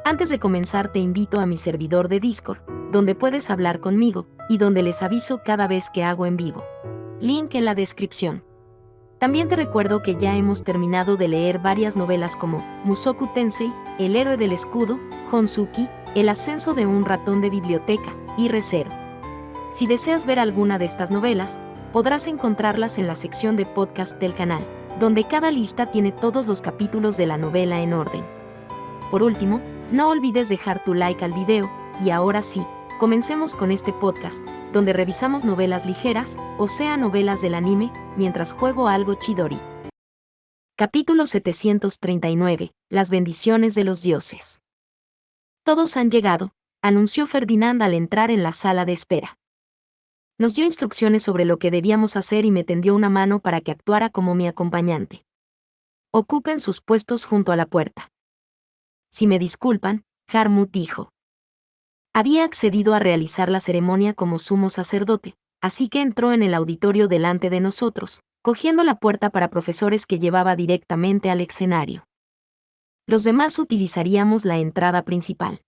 Antes de comenzar te invito a mi servidor de Discord, donde puedes hablar conmigo, y donde les aviso cada vez que hago en vivo. Link en la descripción. También te recuerdo que ya hemos terminado de leer varias novelas como Mushoku Tensei, El héroe del escudo, Honsuki, El ascenso de un ratón de biblioteca, y Re:Zero. Si deseas ver alguna de estas novelas, podrás encontrarlas en la sección de podcast del canal, donde cada lista tiene todos los capítulos de la novela en orden. Por último, no olvides dejar tu like al video, y ahora sí, comencemos con este podcast, donde revisamos novelas ligeras, o sea novelas del anime, mientras juego algo Chidori. Capítulo 739, Las bendiciones de los dioses. Todos han llegado, anunció Ferdinand al entrar en la sala de espera. Nos dio instrucciones sobre lo que debíamos hacer y me tendió una mano para que actuara como mi acompañante. Ocupen sus puestos junto a la puerta. Si me disculpan, Harmut dijo. Había accedido a realizar la ceremonia como sumo sacerdote, así que entró en el auditorio delante de nosotros, cogiendo la puerta para profesores que llevaba directamente al escenario. Los demás utilizaríamos la entrada principal.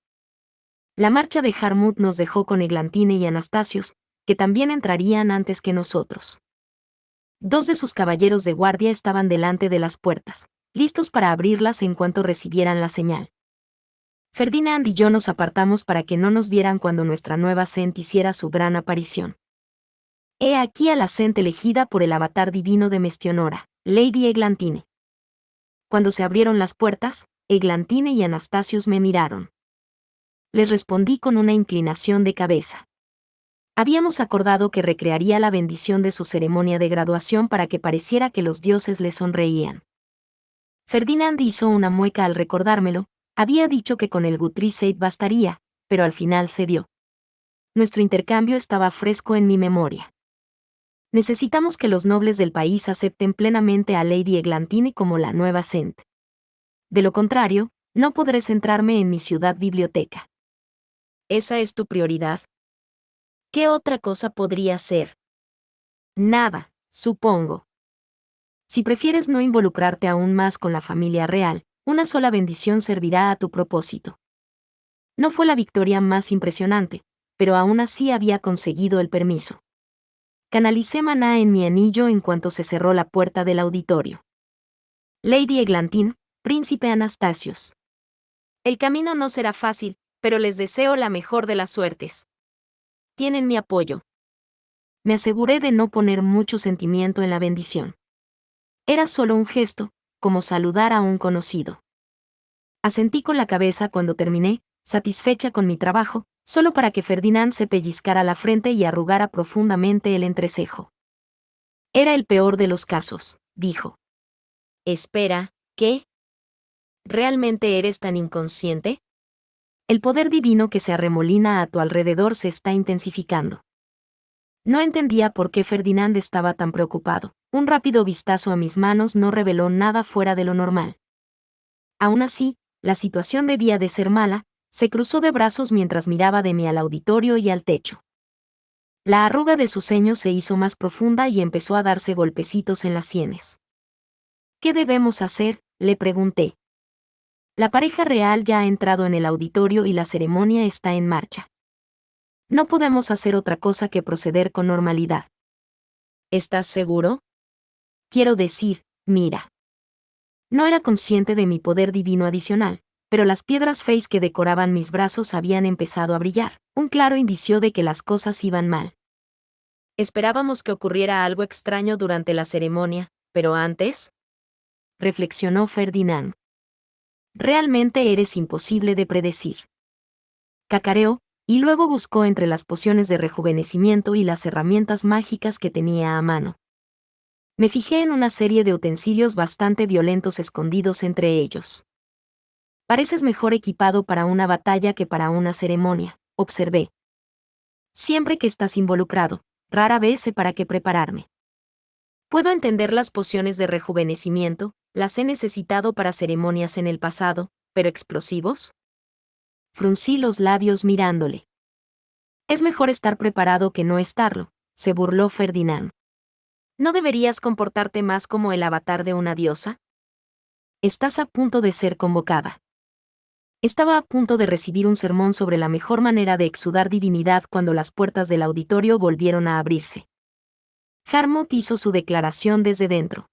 La marcha de Harmut nos dejó con Eglantine y Anastasios, que también entrarían antes que nosotros. Dos de sus caballeros de guardia estaban delante de las puertas, listos para abrirlas en cuanto recibieran la señal. Ferdinand y yo nos apartamos para que no nos vieran cuando nuestra nueva Sent hiciera su gran aparición. He aquí a la Sent elegida por el avatar divino de Mestionora, Lady Eglantine. Cuando se abrieron las puertas, Eglantine y Anastasios me miraron. Les respondí con una inclinación de cabeza. Habíamos acordado que recrearía la bendición de su ceremonia de graduación para que pareciera que los dioses le sonreían. Ferdinand hizo una mueca al recordármelo. Había dicho que con el Guthrie bastaría, pero al final cedió. Nuestro intercambio estaba fresco en mi memoria. Necesitamos que los nobles del país acepten plenamente a Lady Eglantine como la nueva Sent. De lo contrario, no podré centrarme en mi ciudad biblioteca. ¿Esa es tu prioridad? ¿Qué otra cosa podría ser? Nada, supongo. Si prefieres no involucrarte aún más con la familia real, una sola bendición servirá a tu propósito. No fue la victoria más impresionante, pero aún así había conseguido el permiso. Canalicé maná en mi anillo en cuanto se cerró la puerta del auditorio. Lady Eglantine, Príncipe Anastasios. El camino no será fácil, pero les deseo la mejor de las suertes. Tienen mi apoyo. Me aseguré de no poner mucho sentimiento en la bendición. Era solo un gesto, como saludar a un conocido. Asentí con la cabeza cuando terminé, satisfecha con mi trabajo, solo para que Ferdinand se pellizcara la frente y arrugara profundamente el entrecejo. Era el peor de los casos, dijo. Espera, ¿qué? ¿Realmente eres tan inconsciente? El poder divino que se arremolina a tu alrededor se está intensificando. No entendía por qué Ferdinand estaba tan preocupado. Un rápido vistazo a mis manos no reveló nada fuera de lo normal. Aún así, la situación debía de ser mala. Se cruzó de brazos mientras miraba de mí al auditorio y al techo. La arruga de su ceño se hizo más profunda y empezó a darse golpecitos en las sienes. ¿Qué debemos hacer?, le pregunté. La pareja real ya ha entrado en el auditorio y la ceremonia está en marcha. No podemos hacer otra cosa que proceder con normalidad. ¿Estás seguro? Quiero decir, mira. No era consciente de mi poder divino adicional, pero las piedras face que decoraban mis brazos habían empezado a brillar, un claro indicio de que las cosas iban mal. Esperábamos que ocurriera algo extraño durante la ceremonia, pero antes, reflexionó Ferdinand. Realmente eres imposible de predecir. Cacareó, y luego buscó entre las pociones de rejuvenecimiento y las herramientas mágicas que tenía a mano. Me fijé en una serie de utensilios bastante violentos escondidos entre ellos. Pareces mejor equipado para una batalla que para una ceremonia, observé. Siempre que estás involucrado, rara vez sé para qué prepararme. Puedo entender las pociones de rejuvenecimiento, las he necesitado para ceremonias en el pasado, pero ¿explosivos? Fruncí los labios mirándole. Es mejor estar preparado que no estarlo, se burló Ferdinand. ¿No deberías comportarte más como el avatar de una diosa? Estás a punto de ser convocada. Estaba a punto de recibir un sermón sobre la mejor manera de exudar divinidad cuando las puertas del auditorio volvieron a abrirse. Harmut hizo su declaración desde dentro.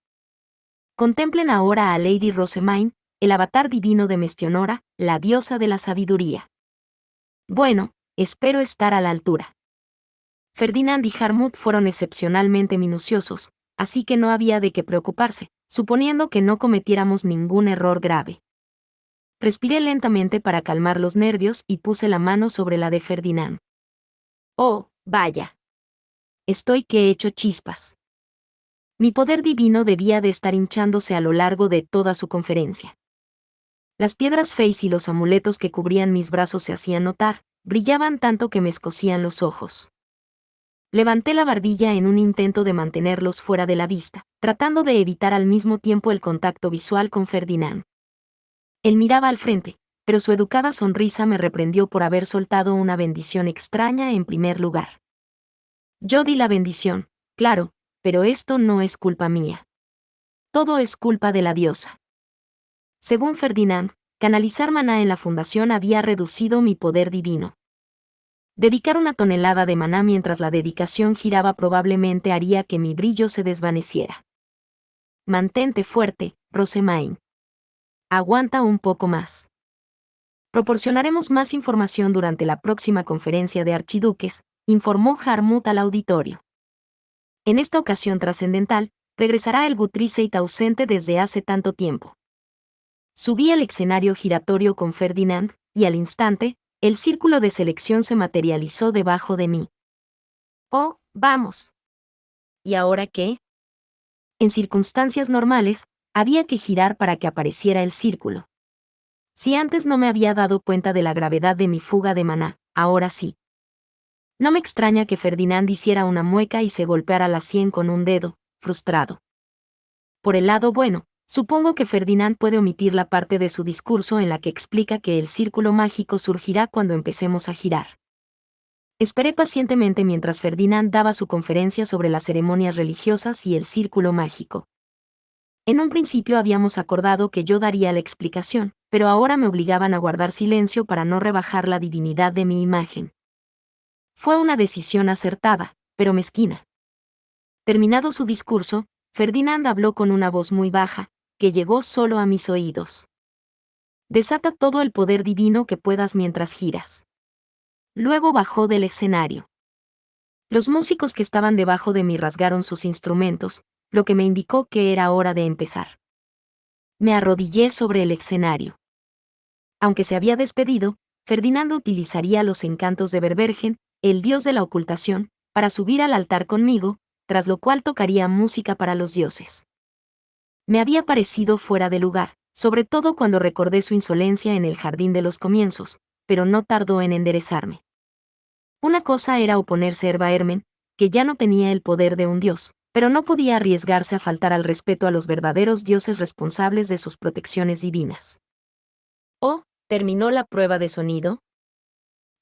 Contemplen ahora a Lady Rosemain, el avatar divino de Mestionora, la diosa de la sabiduría. Bueno, espero estar a la altura. Ferdinand y Harmut fueron excepcionalmente minuciosos, así que no había de qué preocuparse, suponiendo que no cometiéramos ningún error grave. Respiré lentamente para calmar los nervios y puse la mano sobre la de Ferdinand. Oh, vaya. Estoy que he hecho chispas. Mi poder divino debía de estar hinchándose a lo largo de toda su conferencia. Las piedras Face y los amuletos que cubrían mis brazos se hacían notar, brillaban tanto que me escocían los ojos. Levanté la barbilla en un intento de mantenerlos fuera de la vista, tratando de evitar al mismo tiempo el contacto visual con Ferdinand. Él miraba al frente, pero su educada sonrisa me reprendió por haber soltado una bendición extraña en primer lugar. Yo di la bendición, claro, pero esto no es culpa mía. Todo es culpa de la diosa. Según Ferdinand, canalizar maná en la fundación había reducido mi poder divino. Dedicar 1 tonelada de maná mientras la dedicación giraba probablemente haría que mi brillo se desvaneciera. Mantente fuerte, Rosemain. Aguanta un poco más. Proporcionaremos más información durante la próxima conferencia de archiduques, informó Harmut al auditorio. En esta ocasión trascendental, regresará el Guthrieseid ausente desde hace tanto tiempo. Subí al escenario giratorio con Ferdinand, y al instante, el círculo de selección se materializó debajo de mí. Oh, vamos. ¿Y ahora qué? En circunstancias normales, había que girar para que apareciera el círculo. Si antes no me había dado cuenta de la gravedad de mi fuga de maná, ahora sí. No me extraña que Ferdinand hiciera una mueca y se golpeara la sien con un dedo, frustrado. Por el lado bueno, supongo que Ferdinand puede omitir la parte de su discurso en la que explica que el círculo mágico surgirá cuando empecemos a girar. Esperé pacientemente mientras Ferdinand daba su conferencia sobre las ceremonias religiosas y el círculo mágico. En un principio habíamos acordado que yo daría la explicación, pero ahora me obligaban a guardar silencio para no rebajar la divinidad de mi imagen. Fue una decisión acertada, pero mezquina. Terminado su discurso, Ferdinand habló con una voz muy baja, que llegó solo a mis oídos. Desata todo el poder divino que puedas mientras giras. Luego bajó del escenario. Los músicos que estaban debajo de mí rasgaron sus instrumentos, lo que me indicó que era hora de empezar. Me arrodillé sobre el escenario. Aunque se había despedido, Ferdinando utilizaría los encantos de Berbergen, el dios de la ocultación, para subir al altar conmigo, tras lo cual tocaría música para los dioses. Me había parecido fuera de lugar, sobre todo cuando recordé su insolencia en el jardín de los comienzos, pero no tardó en enderezarme. Una cosa era oponerse a Erbaermen, que ya no tenía el poder de un dios, pero no podía arriesgarse a faltar al respeto a los verdaderos dioses responsables de sus protecciones divinas. Oh, ¿terminó la prueba de sonido?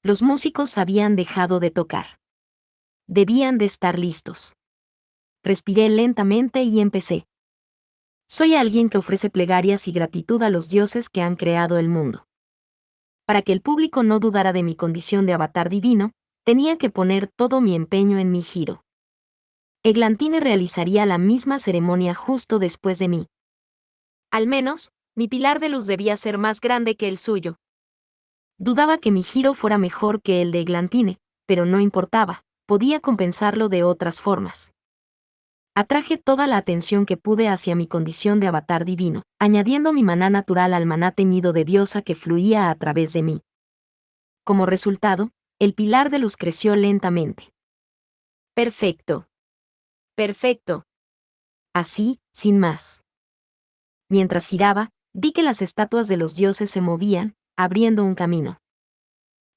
Los músicos habían dejado de tocar. Debían de estar listos. Respiré lentamente y empecé. Soy alguien que ofrece plegarias y gratitud a los dioses que han creado el mundo. Para que el público no dudara de mi condición de avatar divino, tenía que poner todo mi empeño en mi giro. Eglantine realizaría la misma ceremonia justo después de mí. Al menos, mi pilar de luz debía ser más grande que el suyo. Dudaba que mi giro fuera mejor que el de Eglantine, pero no importaba, podía compensarlo de otras formas. Atraje toda la atención que pude hacia mi condición de avatar divino, añadiendo mi maná natural al maná teñido de diosa que fluía a través de mí. Como resultado, el pilar de luz creció lentamente. Perfecto. Perfecto. Así, sin más. Mientras giraba, vi que las estatuas de los dioses se movían, abriendo un camino.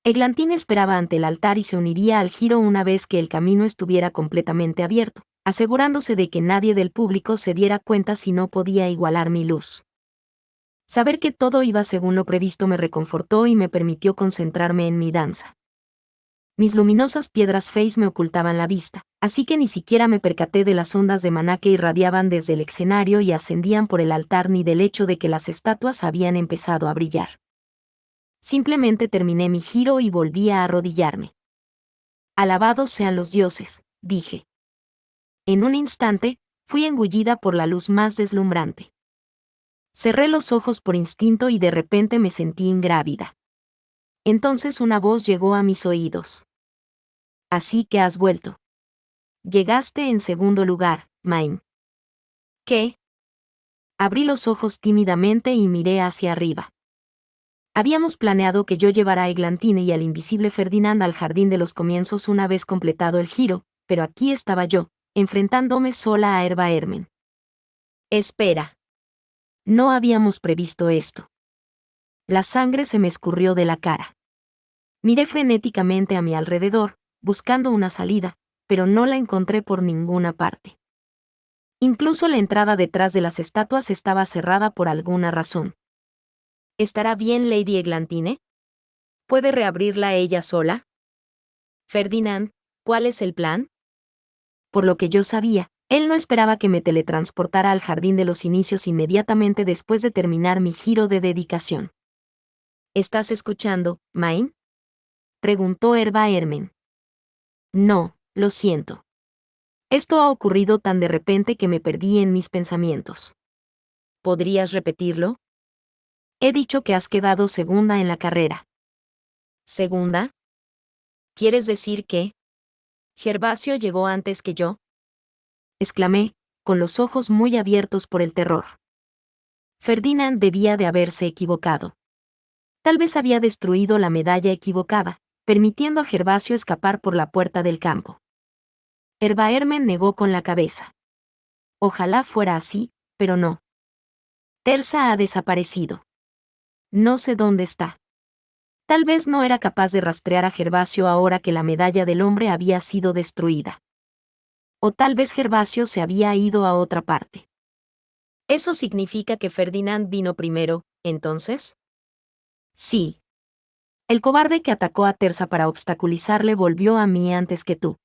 Eglantine esperaba ante el altar y se uniría al giro una vez que el camino estuviera completamente abierto, asegurándose de que nadie del público se diera cuenta si no podía igualar mi luz. Saber que todo iba según lo previsto me reconfortó y me permitió concentrarme en mi danza. Mis luminosas piedras Face me ocultaban la vista, así que ni siquiera me percaté de las ondas de maná que irradiaban desde el escenario y ascendían por el altar ni del hecho de que las estatuas habían empezado a brillar. Simplemente terminé mi giro y volví a arrodillarme. Alabados sean los dioses, dije. En un instante, fui engullida por la luz más deslumbrante. Cerré los ojos por instinto y de repente me sentí ingrávida. Entonces una voz llegó a mis oídos. Así que has vuelto. Llegaste en segundo lugar, Main. ¿Qué? Abrí los ojos tímidamente y miré hacia arriba. Habíamos planeado que yo llevara a Eglantine y al invisible Ferdinand al jardín de los comienzos una vez completado el giro, pero aquí estaba yo, enfrentándome sola a Herba Hermen. Espera. No habíamos previsto esto. La sangre se me escurrió de la cara. Miré frenéticamente a mi alrededor, buscando una salida, pero no la encontré por ninguna parte. Incluso la entrada detrás de las estatuas estaba cerrada por alguna razón. ¿Estará bien Lady Eglantine? ¿Puede reabrirla ella sola? Ferdinand, ¿cuál es el plan? Por lo que yo sabía, él no esperaba que me teletransportara al jardín de los inicios inmediatamente después de terminar mi giro de dedicación. ¿Estás escuchando, Main? Preguntó Herba Hermen. No, lo siento. Esto ha ocurrido tan de repente que me perdí en mis pensamientos. ¿Podrías repetirlo? He dicho que has quedado segunda en la carrera. ¿Segunda? ¿Quieres decir que Gervasio llegó antes que yo? Exclamé, con los ojos muy abiertos por el terror. Ferdinand debía de haberse equivocado. Tal vez había destruido la medalla equivocada, permitiendo a Gervasio escapar por la puerta del campo. Herba Hermen negó con la cabeza. Ojalá fuera así, pero no. Tersa ha desaparecido. No sé dónde está. Tal vez no era capaz de rastrear a Gervasio ahora que la medalla del hombre había sido destruida. O tal vez Gervasio se había ido a otra parte. ¿Eso significa que Ferdinand vino primero, entonces? Sí. El cobarde que atacó a Tersa para obstaculizarle volvió a mí antes que tú.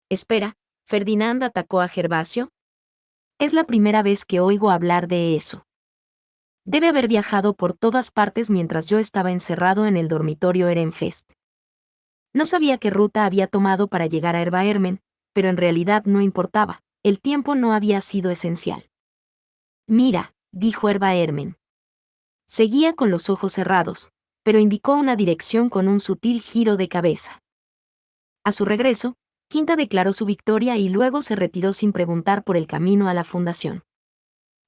Espera, ¿Ferdinand atacó a Gervasio? Es la primera vez que oigo hablar de eso. Debe haber viajado por todas partes mientras yo estaba encerrado en el dormitorio Ehrenfest. No sabía qué ruta había tomado para llegar a Herba Hermen, pero en realidad no importaba, el tiempo no había sido esencial. Mira, dijo Herba Hermen. Seguía con los ojos cerrados, pero indicó una dirección con un sutil giro de cabeza. A su regreso, Quinta declaró su victoria y luego se retiró sin preguntar por el camino a la fundación.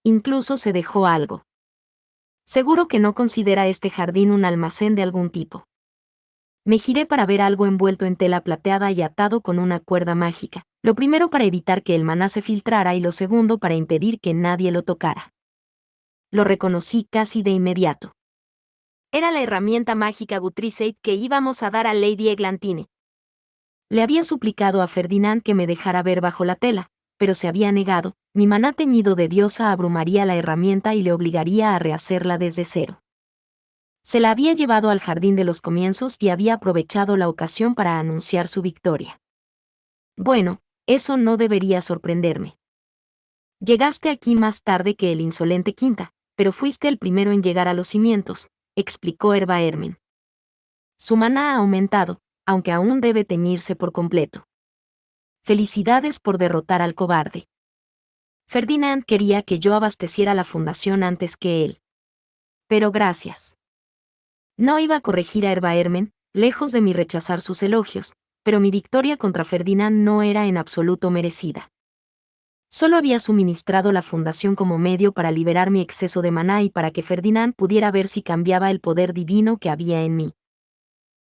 Incluso se dejó algo. Seguro que no considera este jardín un almacén de algún tipo. Me giré para ver algo envuelto en tela plateada y atado con una cuerda mágica, lo primero para evitar que el maná se filtrara y lo segundo para impedir que nadie lo tocara. Lo reconocí casi de inmediato. Era la herramienta mágica Gutriseit que íbamos a dar a Lady Eglantine. Le había suplicado a Ferdinand que me dejara ver bajo la tela, pero se había negado. Mi maná teñido de diosa abrumaría la herramienta y le obligaría a rehacerla desde cero. Se la había llevado al jardín de los comienzos y había aprovechado la ocasión para anunciar su victoria. Bueno, eso no debería sorprenderme. Llegaste aquí más tarde que el insolente Quinta, pero fuiste el primero en llegar a los cimientos, explicó Herba Hermen. Su maná ha aumentado, aunque aún debe teñirse por completo. Felicidades por derrotar al cobarde. Ferdinand quería que yo abasteciera la fundación antes que él. Pero gracias. No iba a corregir a Herba Hermen, lejos de mí rechazar sus elogios, pero mi victoria contra Ferdinand no era en absoluto merecida. Solo había suministrado la fundación como medio para liberar mi exceso de maná y para que Ferdinand pudiera ver si cambiaba el poder divino que había en mí.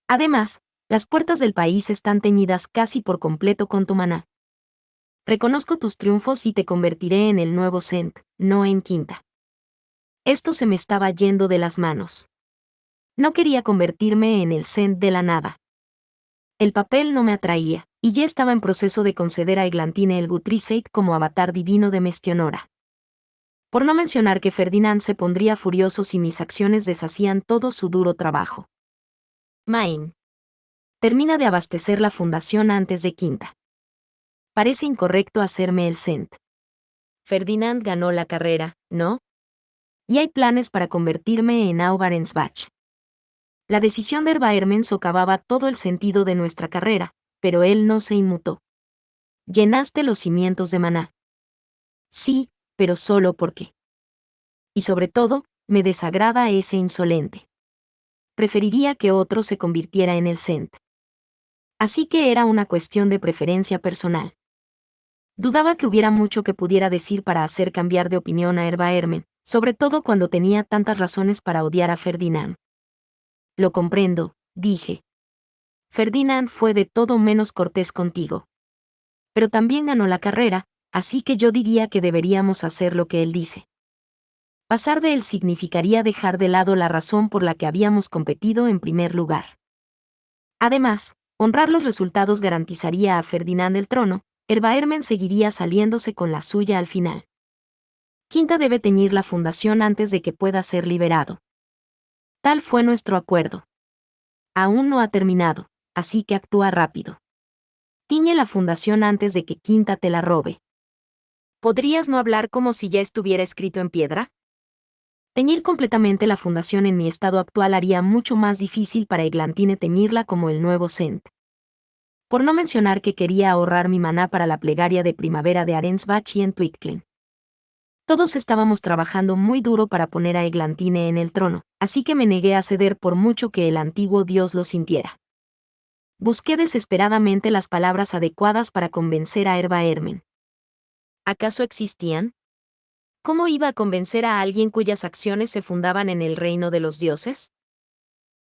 Además, las puertas del país están teñidas casi por completo con tu maná. Reconozco tus triunfos y te convertiré en el nuevo Sent, no en Quinta. Esto se me estaba yendo de las manos. No quería convertirme en el Sent de la nada. El papel no me atraía, y ya estaba en proceso de conceder a Eglantine el Gutriseit como avatar divino de Mestionora. Por no mencionar que Ferdinand se pondría furioso si mis acciones deshacían todo su duro trabajo. Main. Termina de abastecer la fundación antes de Quinta. Parece incorrecto hacerme el Sent. Ferdinand ganó la carrera, ¿no? Y hay planes para convertirme en Aubarensbach. La decisión de Erbaermen socavaba todo el sentido de nuestra carrera, pero él no se inmutó. Llenaste los cimientos de Maná. Sí, pero solo porque. Y sobre todo, me desagrada ese insolente. Preferiría que otro se convirtiera en el Sent. Así que era una cuestión de preferencia personal. Dudaba que hubiera mucho que pudiera decir para hacer cambiar de opinión a Erbaermen, sobre todo cuando tenía tantas razones para odiar a Ferdinand. Lo comprendo, dije. Ferdinand fue de todo menos cortés contigo. Pero también ganó la carrera, así que yo diría que deberíamos hacer lo que él dice. Pasar de él significaría dejar de lado la razón por la que habíamos competido en primer lugar. Además, honrar los resultados garantizaría a Ferdinand el trono. Erbaermen seguiría saliéndose con la suya al final. Quinta debe teñir la fundación antes de que pueda ser liberado. Tal fue nuestro acuerdo. Aún no ha terminado, así que actúa rápido. Tiñe la fundación antes de que Quinta te la robe. ¿Podrías no hablar como si ya estuviera escrito en piedra? Teñir completamente la fundación en mi estado actual haría mucho más difícil para Eglantine teñirla como el nuevo Sent. Por no mencionar que quería ahorrar mi maná para la plegaria de primavera de Arensbach y en Twitclen. Todos estábamos trabajando muy duro para poner a Eglantine en el trono, así que me negué a ceder por mucho que el antiguo dios lo sintiera. Busqué desesperadamente las palabras adecuadas para convencer a Erbaermen. ¿Acaso existían? ¿Cómo iba a convencer a alguien cuyas acciones se fundaban en el reino de los dioses?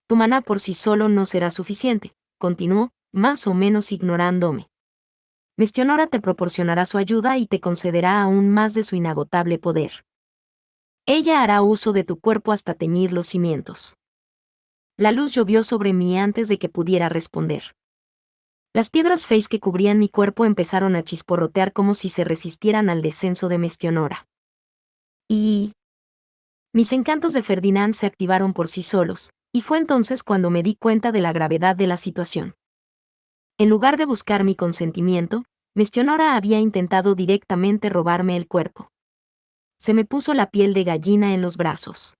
Tu maná por sí solo no será suficiente, continuó, más o menos ignorándome. Mestionora te proporcionará su ayuda y te concederá aún más de su inagotable poder. Ella hará uso de tu cuerpo hasta teñir los cimientos. La luz llovió sobre mí antes de que pudiera responder. Las piedras feis que cubrían mi cuerpo empezaron a chisporrotear como si se resistieran al descenso de Mestionora. Y mis encantos de Ferdinand se activaron por sí solos, y fue entonces cuando me di cuenta de la gravedad de la situación. En lugar de buscar mi consentimiento, Mestionora había intentado directamente robarme el cuerpo. Se me puso la piel de gallina en los brazos.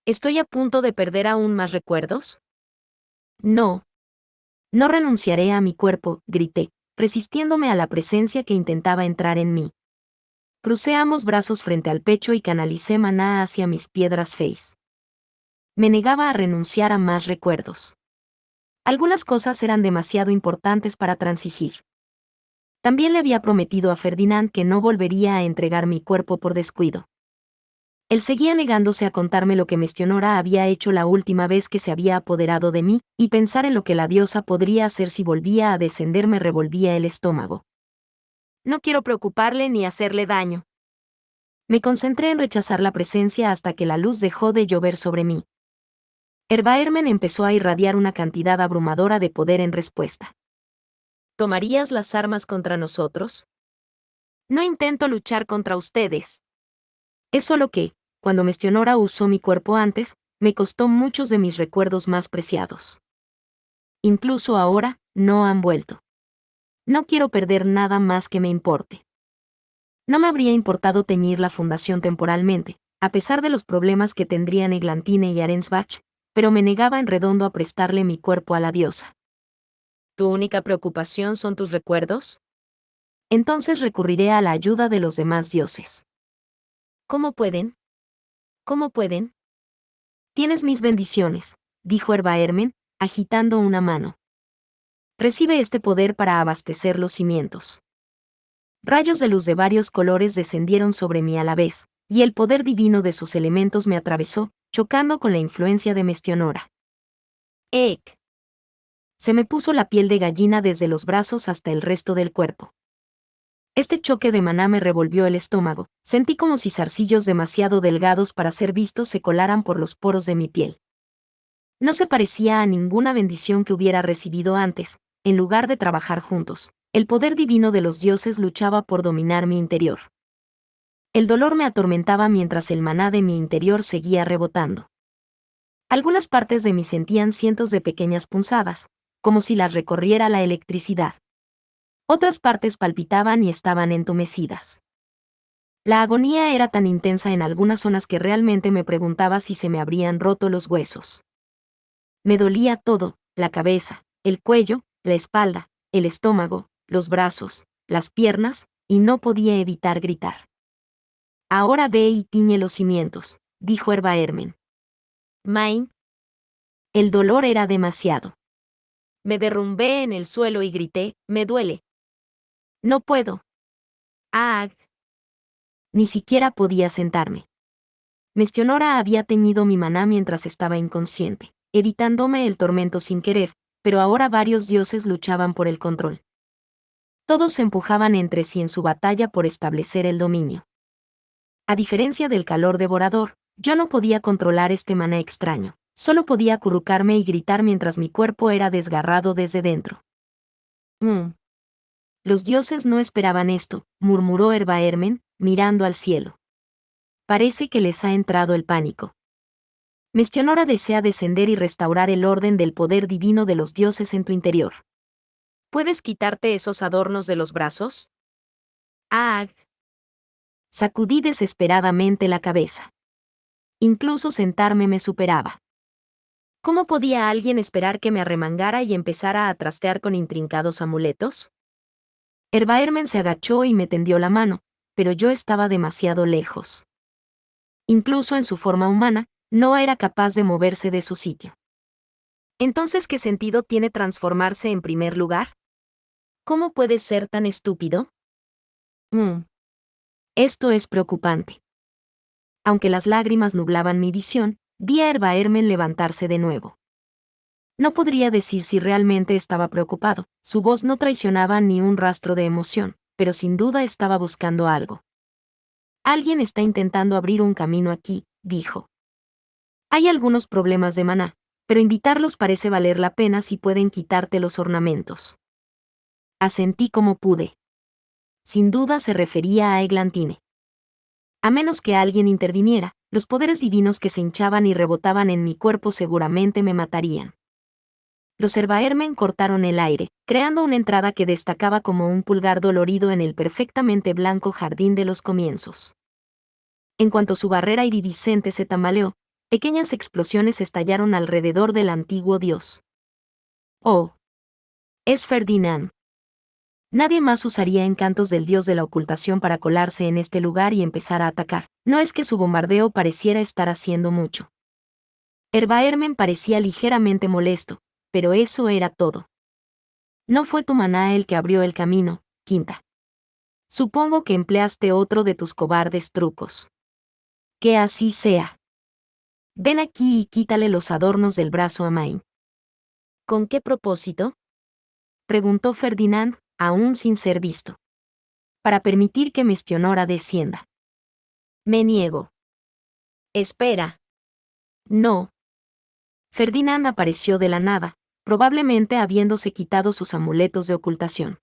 ¿Estoy a punto de perder aún más recuerdos? No. No renunciaré a mi cuerpo, grité, resistiéndome a la presencia que intentaba entrar en mí. Crucé ambos brazos frente al pecho y canalicé maná hacia mis piedras feis. Me negaba a renunciar a más recuerdos. Algunas cosas eran demasiado importantes para transigir. También le había prometido a Ferdinand que no volvería a entregar mi cuerpo por descuido. Él seguía negándose a contarme lo que Mestionora había hecho la última vez que se había apoderado de mí, y pensar en lo que la diosa podría hacer si volvía a descender me revolvía el estómago. No quiero preocuparle ni hacerle daño. Me concentré en rechazar la presencia hasta que la luz dejó de llover sobre mí. Erbaermen empezó a irradiar una cantidad abrumadora de poder en respuesta. ¿Tomarías las armas contra nosotros? No intento luchar contra ustedes. Es solo que, cuando Mestionora usó mi cuerpo antes, me costó muchos de mis recuerdos más preciados. Incluso ahora, no han vuelto. No quiero perder nada más que me importe. No me habría importado teñir la fundación temporalmente, a pesar de los problemas que tendrían Eglantine y Arensbach, pero me negaba en redondo a prestarle mi cuerpo a la diosa. ¿Tu única preocupación son tus recuerdos? Entonces recurriré a la ayuda de los demás dioses. ¿Cómo pueden? ¿Cómo pueden? Tienes mis bendiciones, dijo Erbaermen, agitando una mano. Recibe este poder para abastecer los cimientos. Rayos de luz de varios colores descendieron sobre mí a la vez, y el poder divino de sus elementos me atravesó, chocando con la influencia de Mestionora. ¡Ek! Se me puso la piel de gallina desde los brazos hasta el resto del cuerpo. Este choque de maná me revolvió el estómago, sentí como si zarcillos demasiado delgados para ser vistos se colaran por los poros de mi piel. No se parecía a ninguna bendición que hubiera recibido antes. En lugar de trabajar juntos, el poder divino de los dioses luchaba por dominar mi interior. El dolor me atormentaba mientras el maná de mi interior seguía rebotando. Algunas partes de mí sentían cientos de pequeñas punzadas, como si las recorriera la electricidad. Otras partes palpitaban y estaban entumecidas. La agonía era tan intensa en algunas zonas que realmente me preguntaba si se me habrían roto los huesos. Me dolía todo, la cabeza, el cuello, la espalda, el estómago, los brazos, las piernas, y no podía evitar gritar. Ahora ve y tiñe los cimientos, dijo Erbaermen. Main. El dolor era demasiado. Me derrumbé en el suelo y grité, me duele. No puedo. Ah. Ni siquiera podía sentarme. Mestionora había teñido mi maná mientras estaba inconsciente, evitándome el tormento sin querer, pero ahora varios dioses luchaban por el control. Todos se empujaban entre sí en su batalla por establecer el dominio. A diferencia del calor devorador, yo no podía controlar este maná extraño, solo podía acurrucarme y gritar mientras mi cuerpo era desgarrado desde dentro. Los dioses no esperaban esto, murmuró Erbaermen, mirando al cielo. Parece que les ha entrado el pánico. Mestionora desea descender y restaurar el orden del poder divino de los dioses en tu interior. ¿Puedes quitarte esos adornos de los brazos? Ah. Sacudí desesperadamente la cabeza. Incluso sentarme me superaba. ¿Cómo podía alguien esperar que me arremangara y empezara a trastear con intrincados amuletos? Erbaermen se agachó y me tendió la mano, pero yo estaba demasiado lejos. Incluso en su forma humana, no era capaz de moverse de su sitio. ¿Entonces qué sentido tiene transformarse en primer lugar? ¿Cómo puedes ser tan estúpido? Esto es preocupante. Aunque las lágrimas nublaban mi visión, vi a Erbaermen levantarse de nuevo. No podría decir si realmente estaba preocupado, su voz no traicionaba ni un rastro de emoción, pero sin duda estaba buscando algo. Alguien está intentando abrir un camino aquí, dijo. Hay algunos problemas de maná, pero invitarlos parece valer la pena si pueden quitarte los ornamentos. Asentí como pude. Sin duda se refería a Eglantine. A menos que alguien interviniera, los poderes divinos que se hinchaban y rebotaban en mi cuerpo seguramente me matarían. Los Erbaermen cortaron el aire, creando una entrada que destacaba como un pulgar dolorido en el perfectamente blanco jardín de los comienzos. En cuanto su barrera iridiscente se tambaleó, pequeñas explosiones estallaron alrededor del antiguo dios. Oh. Es Ferdinand. Nadie más usaría encantos del dios de la ocultación para colarse en este lugar y empezar a atacar. No es que su bombardeo pareciera estar haciendo mucho. Erbaermen parecía ligeramente molesto, pero eso era todo. No fue tu maná el que abrió el camino, Quinta. Supongo que empleaste otro de tus cobardes trucos. Que así sea. Ven aquí y quítale los adornos del brazo a Main. ¿Con qué propósito? Preguntó Ferdinand, aún sin ser visto. Para permitir que Mestionora descienda. Me niego. Espera. No. Ferdinand apareció de la nada, probablemente habiéndose quitado sus amuletos de ocultación.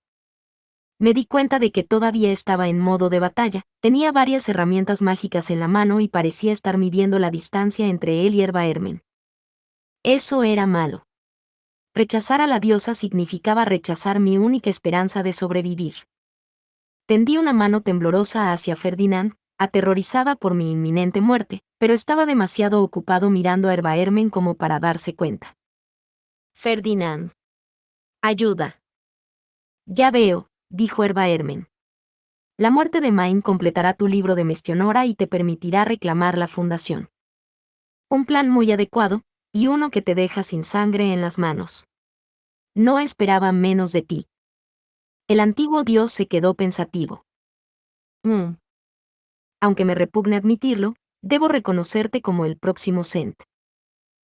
Me di cuenta de que todavía estaba en modo de batalla, tenía varias herramientas mágicas en la mano y parecía estar midiendo la distancia entre él y Erbaermen. Eso era malo. Rechazar a la diosa significaba rechazar mi única esperanza de sobrevivir. Tendí una mano temblorosa hacia Ferdinand, aterrorizada por mi inminente muerte, pero estaba demasiado ocupado mirando a Erbaermen como para darse cuenta. Ferdinand. Ayuda. Ya veo, dijo Erbaermen. La muerte de Main completará tu libro de Mestionora y te permitirá reclamar la fundación. Un plan muy adecuado, y uno que te deja sin sangre en las manos. No esperaba menos de ti. El antiguo dios se quedó pensativo. Aunque me repugne admitirlo, debo reconocerte como el próximo Sent.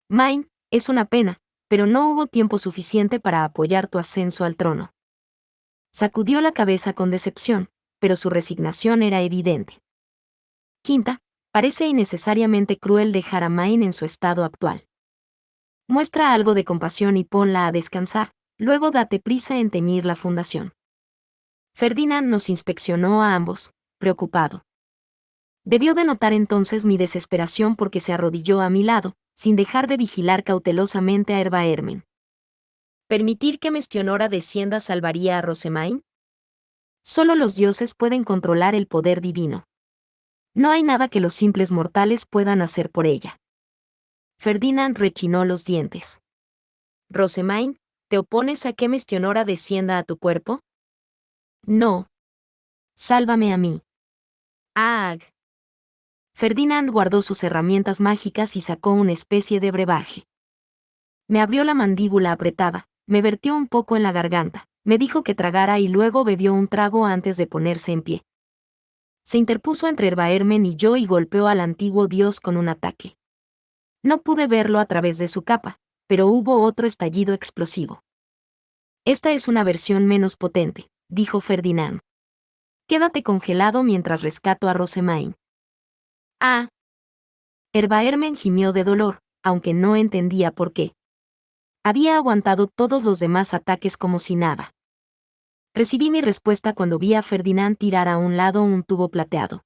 Main, es una pena, pero no hubo tiempo suficiente para apoyar tu ascenso al trono. Sacudió la cabeza con decepción, pero su resignación era evidente. Quinta, parece innecesariamente cruel dejar a Main en su estado actual. Muestra algo de compasión y ponla a descansar, luego date prisa en teñir la fundación. Ferdinand nos inspeccionó a ambos, preocupado. Debió de notar entonces mi desesperación porque se arrodilló a mi lado, sin dejar de vigilar cautelosamente a Erbaermen. ¿Permitir que Mestionora descienda salvaría a Rosemain? Solo los dioses pueden controlar el poder divino. No hay nada que los simples mortales puedan hacer por ella. Ferdinand rechinó los dientes. Rosemain, ¿te opones a que Mestionora descienda a tu cuerpo? No. Sálvame a mí. ¡Ag! Ferdinand guardó sus herramientas mágicas y sacó una especie de brebaje. Me abrió la mandíbula apretada, me vertió un poco en la garganta, me dijo que tragara y luego bebió un trago antes de ponerse en pie. Se interpuso entre Erbaermen y yo y golpeó al antiguo dios con un ataque. No pude verlo a través de su capa, pero hubo otro estallido explosivo. Esta es una versión menos potente, dijo Ferdinand. Quédate congelado mientras rescato a Rosemain. Ah. Erbaermen gimió de dolor, aunque no entendía por qué. Había aguantado todos los demás ataques como si nada. Recibí mi respuesta cuando vi a Ferdinand tirar a un lado un tubo plateado.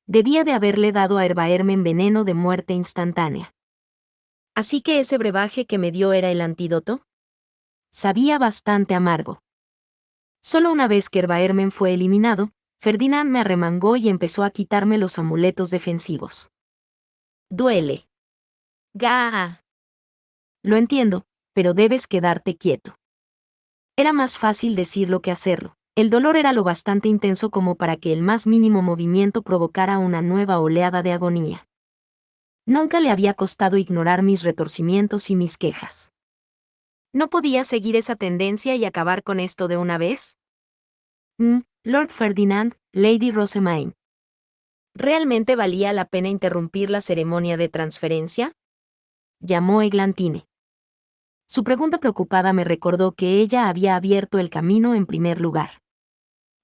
Debía de haberle dado a Erbaermen veneno de muerte instantánea. ¿Así que ese brebaje que me dio era el antídoto? Sabía bastante amargo. Solo una vez que Erbaermen fue eliminado, Ferdinand me arremangó y empezó a quitarme los amuletos defensivos. Duele. ¡Ga! Lo entiendo, pero debes quedarte quieto. Era más fácil decirlo que hacerlo. El dolor era lo bastante intenso como para que el más mínimo movimiento provocara una nueva oleada de agonía. Nunca le había costado ignorar mis retorcimientos y mis quejas. ¿No podía seguir esa tendencia y acabar con esto de una vez? Lord Ferdinand, Lady Rosemain. ¿Realmente valía la pena interrumpir la ceremonia de transferencia? Llamó Eglantine. Su pregunta preocupada me recordó que ella había abierto el camino en primer lugar.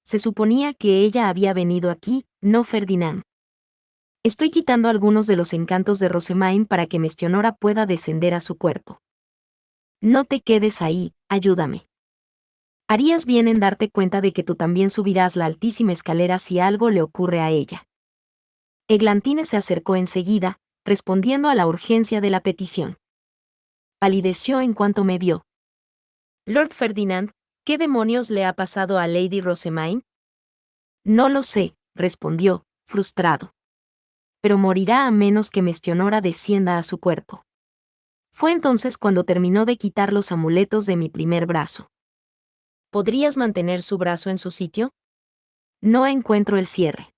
Se suponía que ella había venido aquí, no Ferdinand. Estoy quitando algunos de los encantos de Rosemain para que Mestionora pueda descender a su cuerpo. No te quedes ahí, ayúdame. Harías bien en darte cuenta de que tú también subirás la altísima escalera si algo le ocurre a ella. Eglantine se acercó enseguida, respondiendo a la urgencia de la petición. Palideció en cuanto me vio. Lord Ferdinand, ¿qué demonios le ha pasado a Lady Rosemain? No lo sé, respondió, frustrado. Pero morirá a menos que Mestionora descienda a su cuerpo. Fue entonces cuando terminó de quitar los amuletos de mi primer brazo. ¿Podrías mantener su brazo en su sitio? No encuentro el cierre.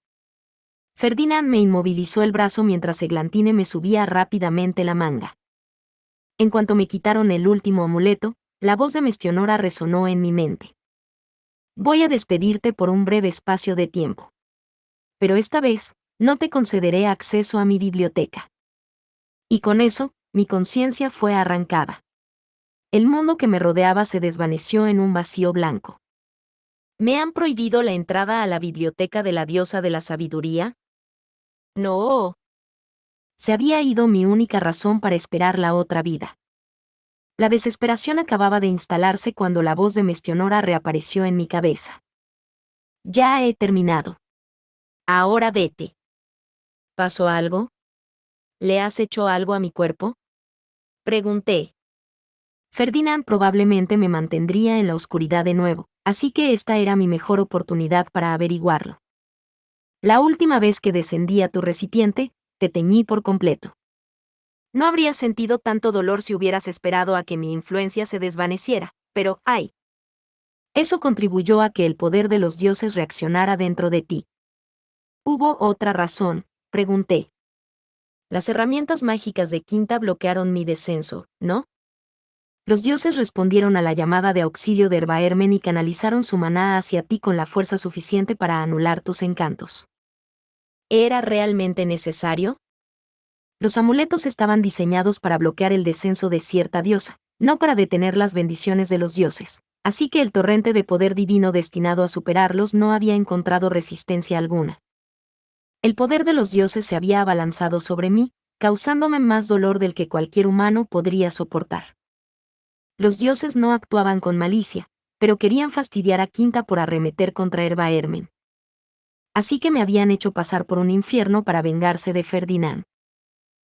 Ferdinand me inmovilizó el brazo mientras Eglantine me subía rápidamente la manga. En cuanto me quitaron el último amuleto, la voz de Mestionora resonó en mi mente. Voy a despedirte por un breve espacio de tiempo. Pero esta vez, no te concederé acceso a mi biblioteca. Y con eso, mi conciencia fue arrancada. El mundo que me rodeaba se desvaneció en un vacío blanco. ¿Me han prohibido la entrada a la biblioteca de la diosa de la sabiduría? No. Se había ido mi única razón para esperar la otra vida. La desesperación acababa de instalarse cuando la voz de Mestionora reapareció en mi cabeza. Ya he terminado. Ahora vete. ¿Pasó algo? ¿Le has hecho algo a mi cuerpo? Pregunté. Ferdinand probablemente me mantendría en la oscuridad de nuevo, así que esta era mi mejor oportunidad para averiguarlo. La última vez que descendí a tu recipiente, te teñí por completo. No habrías sentido tanto dolor si hubieras esperado a que mi influencia se desvaneciera, pero, ¡ay! Eso contribuyó a que el poder de los dioses reaccionara dentro de ti. ¿Hubo otra razón?, pregunté. Las herramientas mágicas de Quinta bloquearon mi descenso, ¿no? Los dioses respondieron a la llamada de auxilio de Erbaermen y canalizaron su maná hacia ti con la fuerza suficiente para anular tus encantos. ¿Era realmente necesario? Los amuletos estaban diseñados para bloquear el descenso de cierta diosa, no para detener las bendiciones de los dioses, así que el torrente de poder divino destinado a superarlos no había encontrado resistencia alguna. El poder de los dioses se había abalanzado sobre mí, causándome más dolor del que cualquier humano podría soportar. Los dioses no actuaban con malicia, pero querían fastidiar a Quinta por arremeter contra Erbaermen. Así que me habían hecho pasar por un infierno para vengarse de Ferdinand.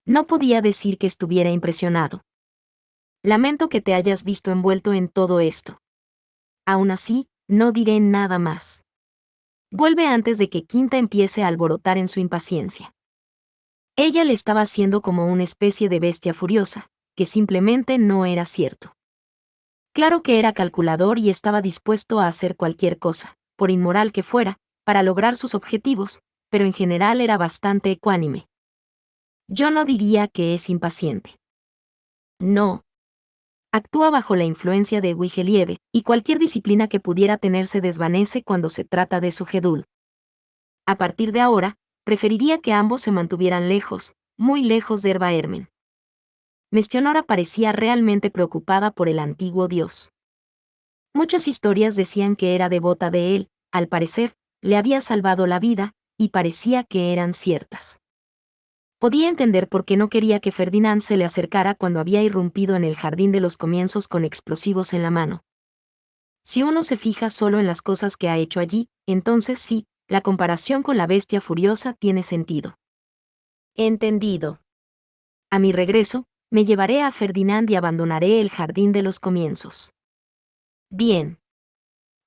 No podía decir que estuviera impresionado. Lamento que te hayas visto envuelto en todo esto. Aún así, no diré nada más. Vuelve antes de que Quinta empiece a alborotar en su impaciencia. Ella le estaba haciendo como una especie de bestia furiosa, que simplemente no era cierto. Claro que era calculador y estaba dispuesto a hacer cualquier cosa, por inmoral que fuera, para lograr sus objetivos, pero en general era bastante ecuánime. Yo no diría que es impaciente. No. Actúa bajo la influencia de Wigelieve, y cualquier disciplina que pudiera tener se desvanece cuando se trata de su Gedul. A partir de ahora, preferiría que ambos se mantuvieran lejos, muy lejos de Erbaermen. Mestionora parecía realmente preocupada por el antiguo dios. Muchas historias decían que era devota de él, al parecer, le había salvado la vida, y parecía que eran ciertas. Podía entender por qué no quería que Ferdinand se le acercara cuando había irrumpido en el jardín de los comienzos con explosivos en la mano. Si uno se fija solo en las cosas que ha hecho allí, entonces sí, la comparación con la bestia furiosa tiene sentido. Entendido. A mi regreso, me llevaré a Ferdinand y abandonaré el jardín de los comienzos. Bien.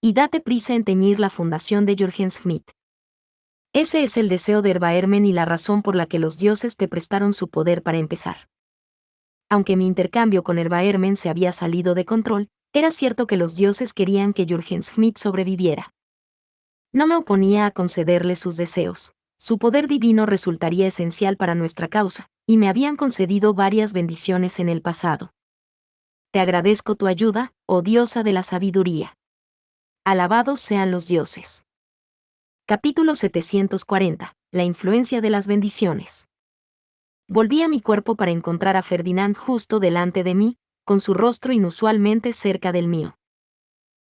Y date prisa en teñir la fundación de Jürgen Schmidt. Ese es el deseo de Erbaermen y la razón por la que los dioses te prestaron su poder para empezar. Aunque mi intercambio con Erbaermen se había salido de control, era cierto que los dioses querían que Jürgen Schmidt sobreviviera. No me oponía a concederle sus deseos. Su poder divino resultaría esencial para nuestra causa, y me habían concedido varias bendiciones en el pasado. Te agradezco tu ayuda, oh diosa de la sabiduría. Alabados sean los dioses. Capítulo 740. La influencia de las bendiciones. Volví a mi cuerpo para encontrar a Ferdinand justo delante de mí, con su rostro inusualmente cerca del mío.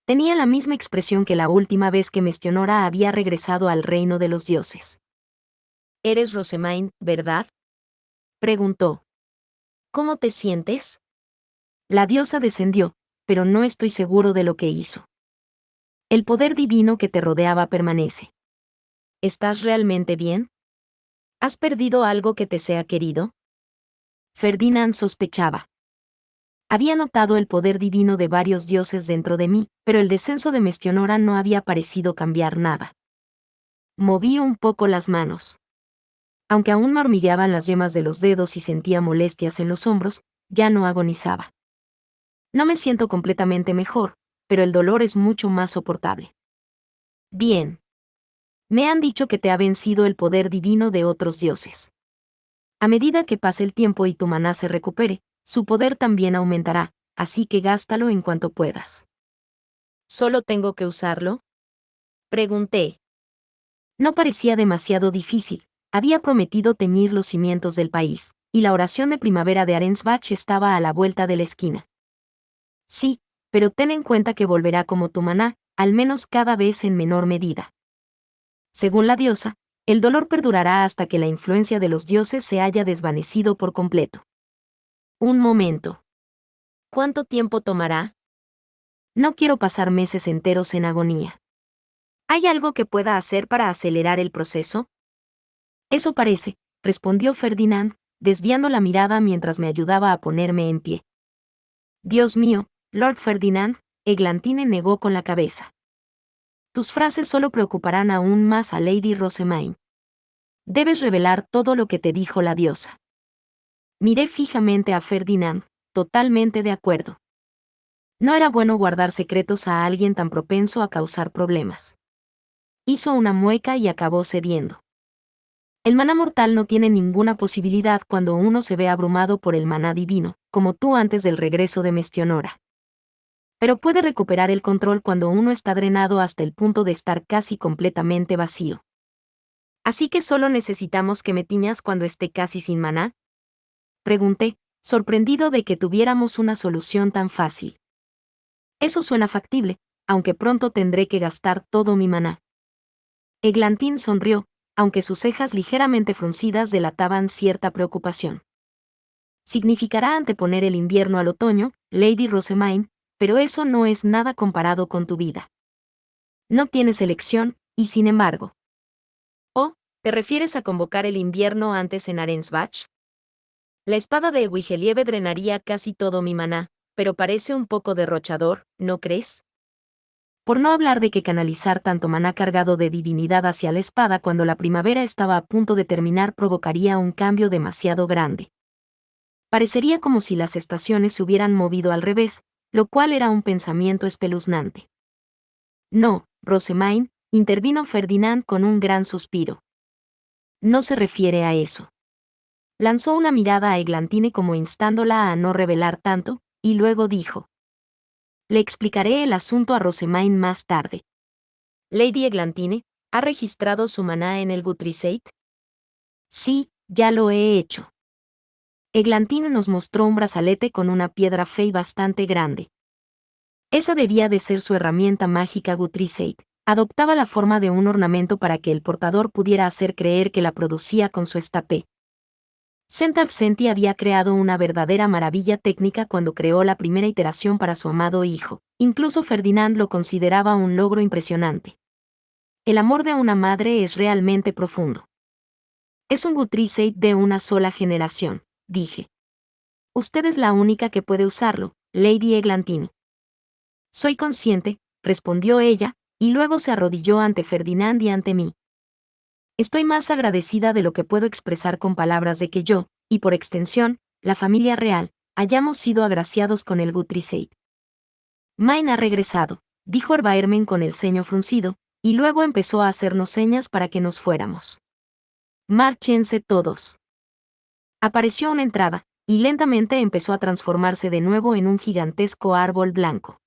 Tenía la misma expresión que la última vez que Mestionora había regresado al reino de los dioses. «¿Eres Rosemain, verdad?», preguntó. «¿Cómo te sientes?». La diosa descendió, pero no estoy seguro de lo que hizo. El poder divino que te rodeaba permanece. ¿Estás realmente bien? ¿Has perdido algo que te sea querido? Ferdinand sospechaba. Había notado el poder divino de varios dioses dentro de mí, pero el descenso de Mestionora no había parecido cambiar nada. Moví un poco las manos. Aunque aún me hormigueaban las yemas de los dedos y sentía molestias en los hombros, ya no agonizaba. No me siento completamente mejor, pero el dolor es mucho más soportable. Bien. Me han dicho que te ha vencido el poder divino de otros dioses. A medida que pase el tiempo y tu maná se recupere, su poder también aumentará, así que gástalo en cuanto puedas. ¿Solo tengo que usarlo?, pregunté. No parecía demasiado difícil. Había prometido teñir los cimientos del país, y la oración de primavera de Arensbach estaba a la vuelta de la esquina. Sí, pero ten en cuenta que volverá como tu maná, al menos cada vez en menor medida. Según la diosa, el dolor perdurará hasta que la influencia de los dioses se haya desvanecido por completo. Un momento. ¿Cuánto tiempo tomará? No quiero pasar meses enteros en agonía. ¿Hay algo que pueda hacer para acelerar el proceso? Eso parece, respondió Ferdinand, desviando la mirada mientras me ayudaba a ponerme en pie. Dios mío, Lord Ferdinand, Eglantine negó con la cabeza. Tus frases solo preocuparán aún más a Lady Rosemain. Debes revelar todo lo que te dijo la diosa. Miré fijamente a Ferdinand, totalmente de acuerdo. No era bueno guardar secretos a alguien tan propenso a causar problemas. Hizo una mueca y acabó cediendo. El maná mortal no tiene ninguna posibilidad cuando uno se ve abrumado por el maná divino, como tú antes del regreso de Mestionora. Pero puede recuperar el control cuando uno está drenado hasta el punto de estar casi completamente vacío. ¿Así que solo necesitamos que me tiñas cuando esté casi sin maná?, pregunté, sorprendido de que tuviéramos una solución tan fácil. Eso suena factible, aunque pronto tendré que gastar todo mi maná. Eglantine sonrió, aunque sus cejas ligeramente fruncidas delataban cierta preocupación. Significará anteponer el invierno al otoño, Lady Rosemain, pero eso no es nada comparado con tu vida. No tienes elección, y sin embargo. ¿Oh, te refieres a convocar el invierno antes en Arensbach? La espada de Wigelieve drenaría casi todo mi maná, pero parece un poco derrochador, ¿no crees? Por no hablar de que canalizar tanto maná cargado de divinidad hacia la espada cuando la primavera estaba a punto de terminar provocaría un cambio demasiado grande. Parecería como si las estaciones se hubieran movido al revés, lo cual era un pensamiento espeluznante. No, Rosamine, intervino Ferdinand con un gran suspiro. No se refiere a eso. Lanzó una mirada a Eglantine como instándola a no revelar tanto, y luego dijo: le explicaré el asunto a Rosamine más tarde. Lady Eglantine, ¿ha registrado su maná en el Guthriesaid? Sí, ya lo he hecho. Eglantine nos mostró un brazalete con una piedra fey bastante grande. Esa debía de ser su herramienta mágica Guthriesaid. Adoptaba la forma de un ornamento para que el portador pudiera hacer creer que la producía con su estapé. Saint Absenti había creado una verdadera maravilla técnica cuando creó la primera iteración para su amado hijo. Incluso Ferdinand lo consideraba un logro impresionante. El amor de una madre es realmente profundo. Es un Guthriesaid de una sola generación, dije. Usted es la única que puede usarlo, Lady Eglantine. Soy consciente, respondió ella, y luego se arrodilló ante Ferdinand y ante mí. Estoy más agradecida de lo que puedo expresar con palabras de que yo, y por extensión, la familia real, hayamos sido agraciados con el Guthriesaid. Mine ha regresado, dijo Erbaermen con el ceño fruncido, y luego empezó a hacernos señas para que nos fuéramos. Márchense todos. Apareció una entrada, y lentamente empezó a transformarse de nuevo en un gigantesco árbol blanco.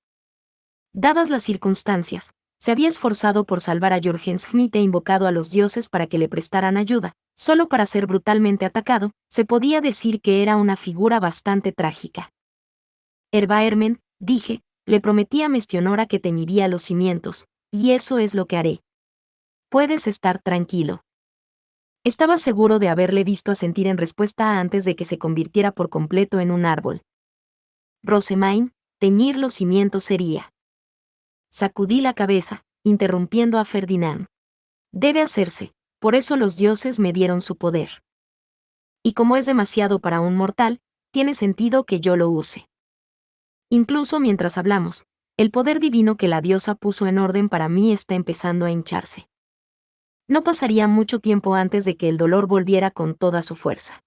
Dadas las circunstancias, se había esforzado por salvar a Jürgen Schmidt e invocado a los dioses para que le prestaran ayuda, solo para ser brutalmente atacado. Se podía decir que era una figura bastante trágica. Erbaermen, dije, le prometí a Mestionora que teñiría los cimientos, y eso es lo que haré. Puedes estar tranquilo. Estaba seguro de haberle visto asentir en respuesta antes de que se convirtiera por completo en un árbol. Rosamine, teñir los cimientos sería. Sacudí la cabeza, interrumpiendo a Ferdinand. Debe hacerse, por eso los dioses me dieron su poder. Y como es demasiado para un mortal, tiene sentido que yo lo use. Incluso mientras hablamos, el poder divino que la diosa puso en orden para mí está empezando a hincharse. No pasaría mucho tiempo antes de que el dolor volviera con toda su fuerza.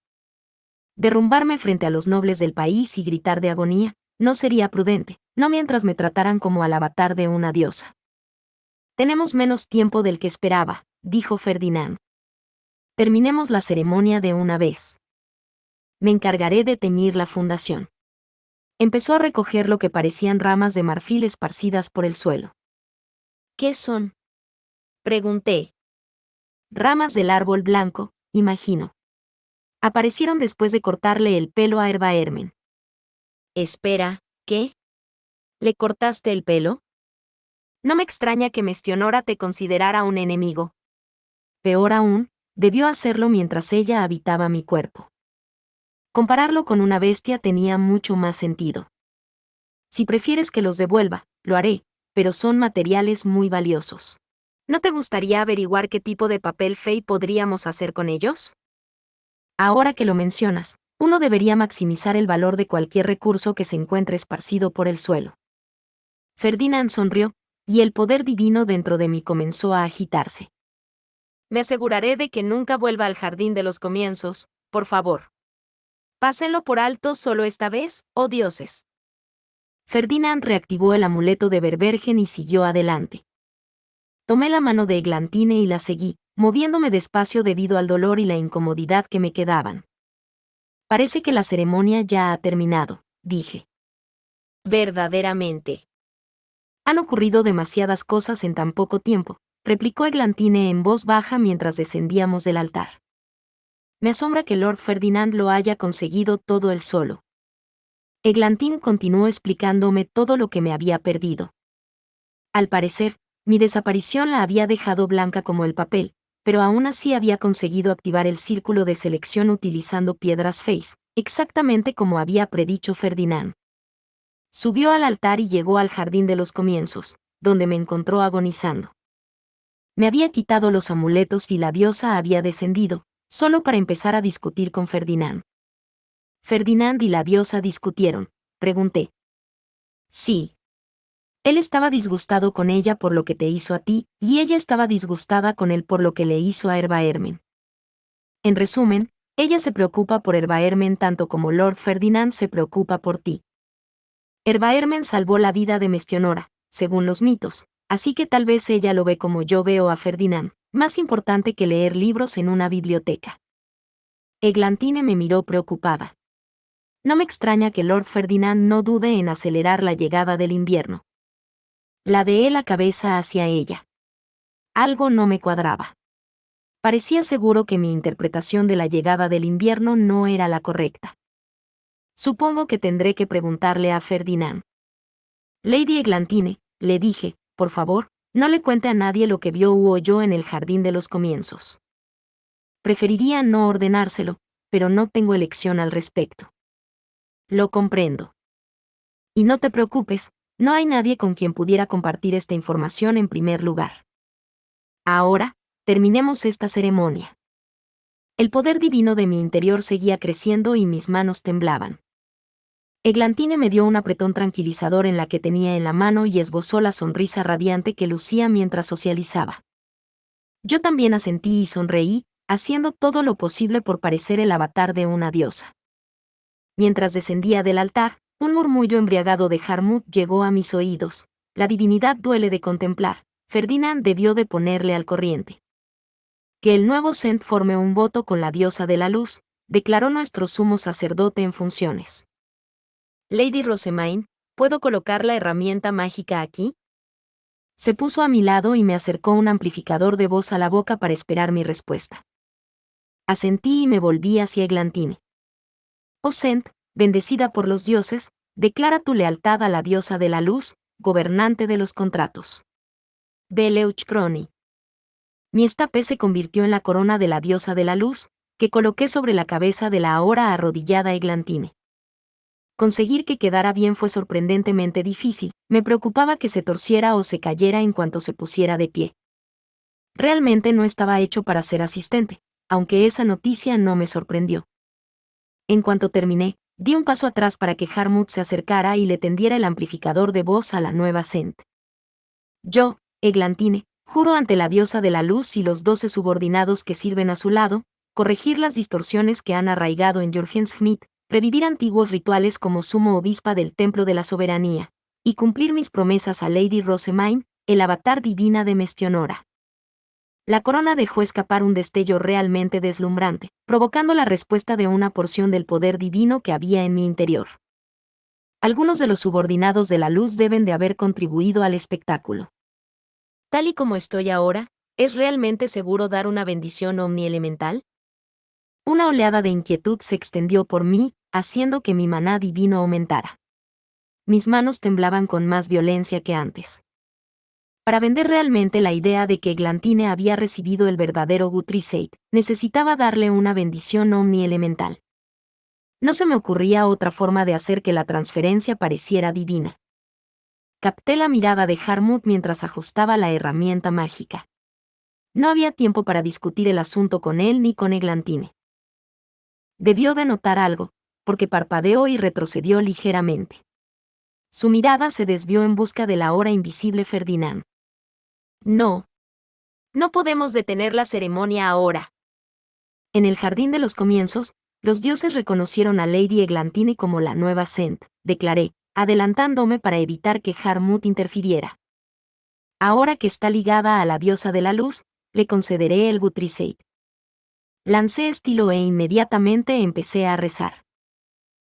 Derrumbarme frente a los nobles del país y gritar de agonía, no sería prudente, no mientras me trataran como al avatar de una diosa. Tenemos menos tiempo del que esperaba, dijo Ferdinand. Terminemos la ceremonia de una vez. Me encargaré de teñir la fundación. Empezó a recoger lo que parecían ramas de marfil esparcidas por el suelo. ¿Qué son? Pregunté. Ramas del árbol blanco, imagino. Aparecieron después de cortarle el pelo a Erbaermen. Espera, ¿qué? ¿Le cortaste el pelo? No me extraña que Mestionora te considerara un enemigo. Peor aún, debió hacerlo mientras ella habitaba mi cuerpo. Compararlo con una bestia tenía mucho más sentido. Si prefieres que los devuelva, lo haré, pero son materiales muy valiosos. ¿No te gustaría averiguar qué tipo de papel fey podríamos hacer con ellos? Ahora que lo mencionas, uno debería maximizar el valor de cualquier recurso que se encuentre esparcido por el suelo. Ferdinand sonrió, y el poder divino dentro de mí comenzó a agitarse. Me aseguraré de que nunca vuelva al jardín de los comienzos, por favor. Pásenlo por alto solo esta vez, oh dioses. Ferdinand reactivó el amuleto de Verbergen y siguió adelante. Tomé la mano de Eglantine y la seguí, moviéndome despacio debido al dolor y la incomodidad que me quedaban. Parece que la ceremonia ya ha terminado, dije. Verdaderamente. Han ocurrido demasiadas cosas en tan poco tiempo, replicó Eglantine en voz baja mientras descendíamos del altar. Me asombra que Lord Ferdinand lo haya conseguido todo él solo. Eglantine continuó explicándome todo lo que me había perdido. Al parecer, mi desaparición la había dejado blanca como el papel, pero aún así había conseguido activar el círculo de selección utilizando piedras Face, exactamente como había predicho Ferdinand. Subió al altar y llegó al jardín de los comienzos, donde me encontró agonizando. Me había quitado los amuletos y la diosa había descendido, solo para empezar a discutir con Ferdinand. Ferdinand y la diosa discutieron, pregunté. Sí. Él estaba disgustado con ella por lo que te hizo a ti, y ella estaba disgustada con él por lo que le hizo a Erbaermen. En resumen, ella se preocupa por Erbaermen tanto como Lord Ferdinand se preocupa por ti. Erbaermen salvó la vida de Mestionora, según los mitos, así que tal vez ella lo ve como yo veo a Ferdinand, más importante que leer libros en una biblioteca. Eglantine me miró preocupada. No me extraña que Lord Ferdinand no dude en acelerar la llegada del invierno. Ladeé la cabeza hacia ella. Algo no me cuadraba. Parecía seguro que mi interpretación de la llegada del invierno no era la correcta. Supongo que tendré que preguntarle a Ferdinand. Lady Eglantine, le dije, por favor, no le cuente a nadie lo que vio u oyó en el jardín de los comienzos. Preferiría no ordenárselo, pero no tengo elección al respecto. Lo comprendo. Y no te preocupes, no hay nadie con quien pudiera compartir esta información en primer lugar. Ahora, terminemos esta ceremonia. El poder divino de mi interior seguía creciendo y mis manos temblaban. Eglantine me dio un apretón tranquilizador en la que tenía en la mano y esbozó la sonrisa radiante que lucía mientras socializaba. Yo también asentí y sonreí, haciendo todo lo posible por parecer el avatar de una diosa. Mientras descendía del altar, un murmullo embriagado de Harmut llegó a mis oídos. La divinidad duele de contemplar. Ferdinand debió de ponerle al corriente. Que el nuevo Sent forme un voto con la diosa de la luz, declaró nuestro sumo sacerdote en funciones. Lady Rosemaine, ¿puedo colocar la herramienta mágica aquí? Se puso a mi lado y me acercó un amplificador de voz a la boca para esperar mi respuesta. Asentí y me volví hacia Eglantine. Oh Sent, bendecida por los dioses, declara tu lealtad a la diosa de la luz, gobernante de los contratos. Beleuch Crony. Mi estape se convirtió en la corona de la diosa de la luz, que coloqué sobre la cabeza de la ahora arrodillada Eglantine. Conseguir que quedara bien fue sorprendentemente difícil, me preocupaba que se torciera o se cayera en cuanto se pusiera de pie. Realmente no estaba hecho para ser asistente, aunque esa noticia no me sorprendió. En cuanto terminé, di un paso atrás para que Harmut se acercara y le tendiera el amplificador de voz a la nueva Sent. Yo, Eglantine, juro ante la diosa de la luz y los 12 subordinados que sirven a su lado, corregir las distorsiones que han arraigado en Jorgenschmidt, revivir antiguos rituales como sumo obispa del Templo de la Soberanía, y cumplir mis promesas a Lady Rosemaine, el avatar divina de Mestionora. La corona dejó escapar un destello realmente deslumbrante, provocando la respuesta de una porción del poder divino que había en mi interior. Algunos de los subordinados de la luz deben de haber contribuido al espectáculo. Tal y como estoy ahora, ¿es realmente seguro dar una bendición omnielemental? Una oleada de inquietud se extendió por mí, haciendo que mi maná divino aumentara. Mis manos temblaban con más violencia que antes. Para vender realmente la idea de que Eglantine había recibido el verdadero Guthriesaid, necesitaba darle una bendición omnielemental. No se me ocurría otra forma de hacer que la transferencia pareciera divina. Capté la mirada de Harmut mientras ajustaba la herramienta mágica. No había tiempo para discutir el asunto con él ni con Eglantine. Debió de notar algo, porque parpadeó y retrocedió ligeramente. Su mirada se desvió en busca del ahora invisible Ferdinand. No. No podemos detener la ceremonia ahora. En el jardín de los comienzos, los dioses reconocieron a Lady Eglantine como la nueva Sent, declaré, adelantándome para evitar que Harmut interfiriera. Ahora que está ligada a la diosa de la luz, le concederé el Guthriesaid. Lancé estilo e inmediatamente empecé a rezar.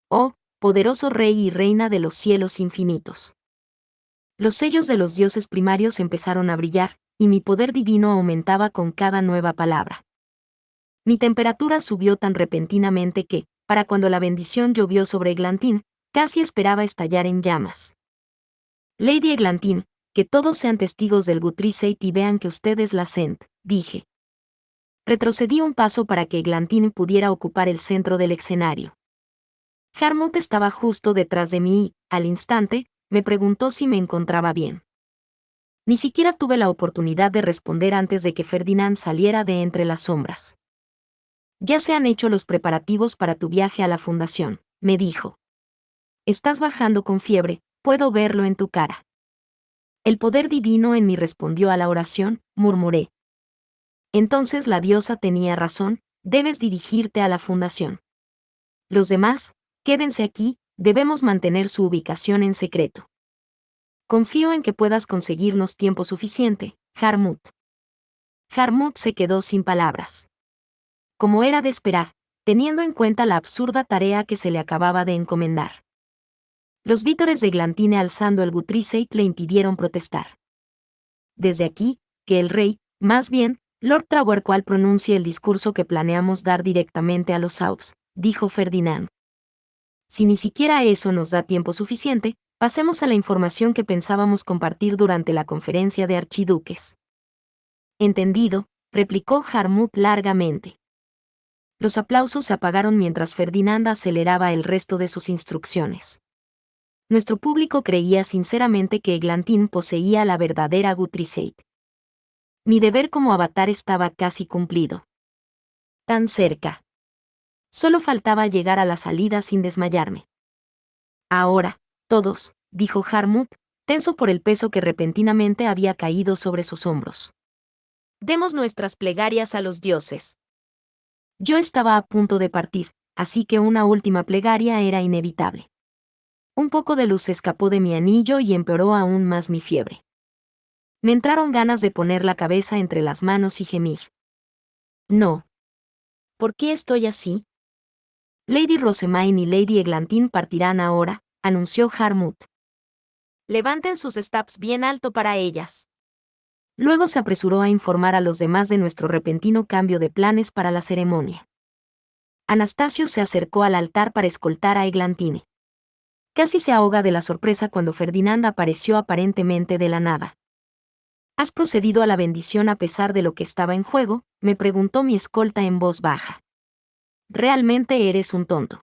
Oh, poderoso Rey y Reina de los cielos infinitos. Los sellos de los dioses primarios empezaron a brillar, y mi poder divino aumentaba con cada nueva palabra. Mi temperatura subió tan repentinamente que, para cuando la bendición llovió sobre Eglantine, casi esperaba estallar en llamas. Lady Eglantine, que todos sean testigos del Guthriesaid y vean que usted es la Sent, dije. Retrocedí un paso para que Eglantine pudiera ocupar el centro del escenario. Harmut estaba justo detrás de mí y, al instante, me preguntó si me encontraba bien. Ni siquiera tuve la oportunidad de responder antes de que Ferdinand saliera de entre las sombras. Ya se han hecho los preparativos para tu viaje a la fundación, me dijo. Estás bajando con fiebre, puedo verlo en tu cara. El poder divino en mí respondió a la oración, murmuré. Entonces la diosa tenía razón, debes dirigirte a la fundación. Los demás, quédense aquí, debemos mantener su ubicación en secreto. Confío en que puedas conseguirnos tiempo suficiente, Harmut. Harmut se quedó sin palabras. Como era de esperar, teniendo en cuenta la absurda tarea que se le acababa de encomendar. Los vítores de Glantine alzando el Gutriseit le impidieron protestar. Desde aquí, que el rey, más bien, Lord Trawerqual pronuncie el discurso que planeamos dar directamente a los Souths, dijo Ferdinand. Si ni siquiera eso nos da tiempo suficiente, pasemos a la información que pensábamos compartir durante la conferencia de archiduques. Entendido, replicó Harmut largamente. Los aplausos se apagaron mientras Ferdinand aceleraba el resto de sus instrucciones. Nuestro público creía sinceramente que Eglantine poseía la verdadera Gutriseit. Mi deber como avatar estaba casi cumplido. Tan cerca. Solo faltaba llegar a la salida sin desmayarme. Ahora, todos, dijo Harmut, tenso por el peso que repentinamente había caído sobre sus hombros. Demos nuestras plegarias a los dioses. Yo estaba a punto de partir, así que una última plegaria era inevitable. Un poco de luz escapó de mi anillo y empeoró aún más mi fiebre. Me entraron ganas de poner la cabeza entre las manos y gemir. No. ¿Por qué estoy así? Lady Rosemaine y Lady Eglantine partirán ahora, anunció Harmut. Levanten sus stabs bien alto para ellas. Luego se apresuró a informar a los demás de nuestro repentino cambio de planes para la ceremonia. Anastasio se acercó al altar para escoltar a Eglantine. Casi se ahoga de la sorpresa cuando Ferdinand apareció aparentemente de la nada. ¿Has procedido a la bendición a pesar de lo que estaba en juego?, me preguntó mi escolta en voz baja. Realmente eres un tonto.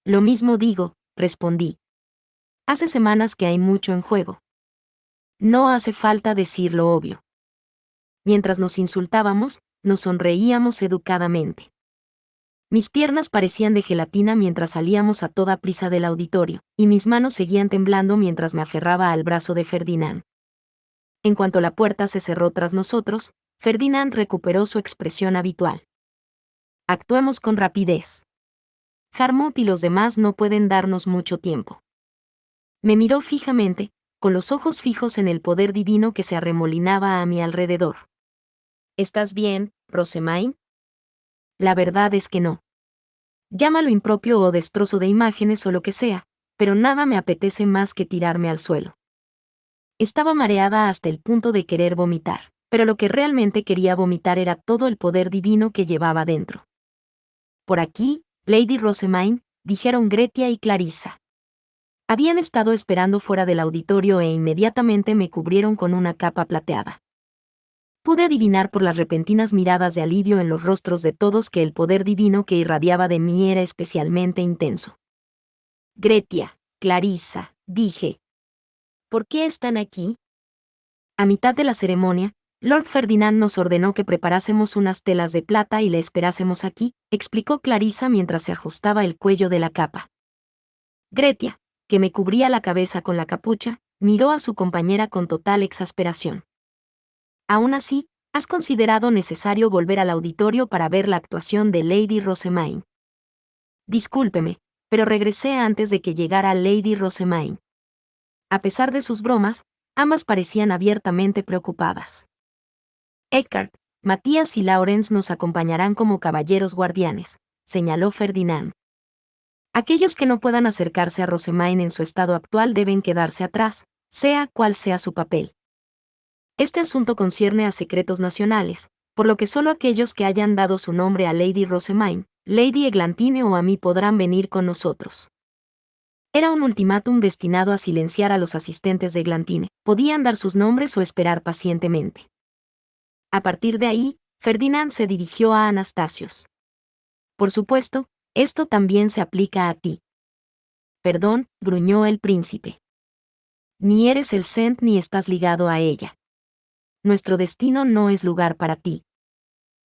Lo mismo digo, respondí. Hace semanas que hay mucho en juego. No hace falta decir lo obvio. Mientras nos insultábamos, nos sonreíamos educadamente. Mis piernas parecían de gelatina mientras salíamos a toda prisa del auditorio, y mis manos seguían temblando mientras me aferraba al brazo de Ferdinand. En cuanto la puerta se cerró tras nosotros, Ferdinand recuperó su expresión habitual. Actuemos con rapidez. Harmut y los demás no pueden darnos mucho tiempo. Me miró fijamente, con los ojos fijos en el poder divino que se arremolinaba a mi alrededor. ¿Estás bien, Rosemaine? La verdad es que no. Llámalo impropio o destrozo de imágenes o lo que sea, pero nada me apetece más que tirarme al suelo. Estaba mareada hasta el punto de querer vomitar, pero lo que realmente quería vomitar era todo el poder divino que llevaba dentro. Por aquí, Lady Rosemaine, dijeron Gretia y Clarissa. Habían estado esperando fuera del auditorio e inmediatamente me cubrieron con una capa plateada. Pude adivinar por las repentinas miradas de alivio en los rostros de todos que el poder divino que irradiaba de mí era especialmente intenso. Gretia, Clarissa, dije. ¿Por qué están aquí? A mitad de la ceremonia, Lord Ferdinand nos ordenó que preparásemos unas telas de plata y le esperásemos aquí, explicó Clarissa mientras se ajustaba el cuello de la capa. Gretia, que me cubría la cabeza con la capucha, miró a su compañera con total exasperación. Aún así, ¿has considerado necesario volver al auditorio para ver la actuación de Lady Rosemaine? Discúlpeme, pero regresé antes de que llegara Lady Rosemaine. A pesar de sus bromas, ambas parecían abiertamente preocupadas. Eckhart, Matías y Lawrence nos acompañarán como caballeros guardianes, señaló Ferdinand. Aquellos que no puedan acercarse a Rosemaine en su estado actual deben quedarse atrás, sea cual sea su papel. Este asunto concierne a secretos nacionales, por lo que solo aquellos que hayan dado su nombre a Lady Rosemaine, Lady Eglantine o a mí podrán venir con nosotros. Era un ultimátum destinado a silenciar a los asistentes de Eglantine, podían dar sus nombres o esperar pacientemente. A partir de ahí, Ferdinand se dirigió a Anastasios. Por supuesto, esto también se aplica a ti. Perdón, gruñó el príncipe. Ni eres el Cent ni estás ligado a ella. Nuestro destino no es lugar para ti.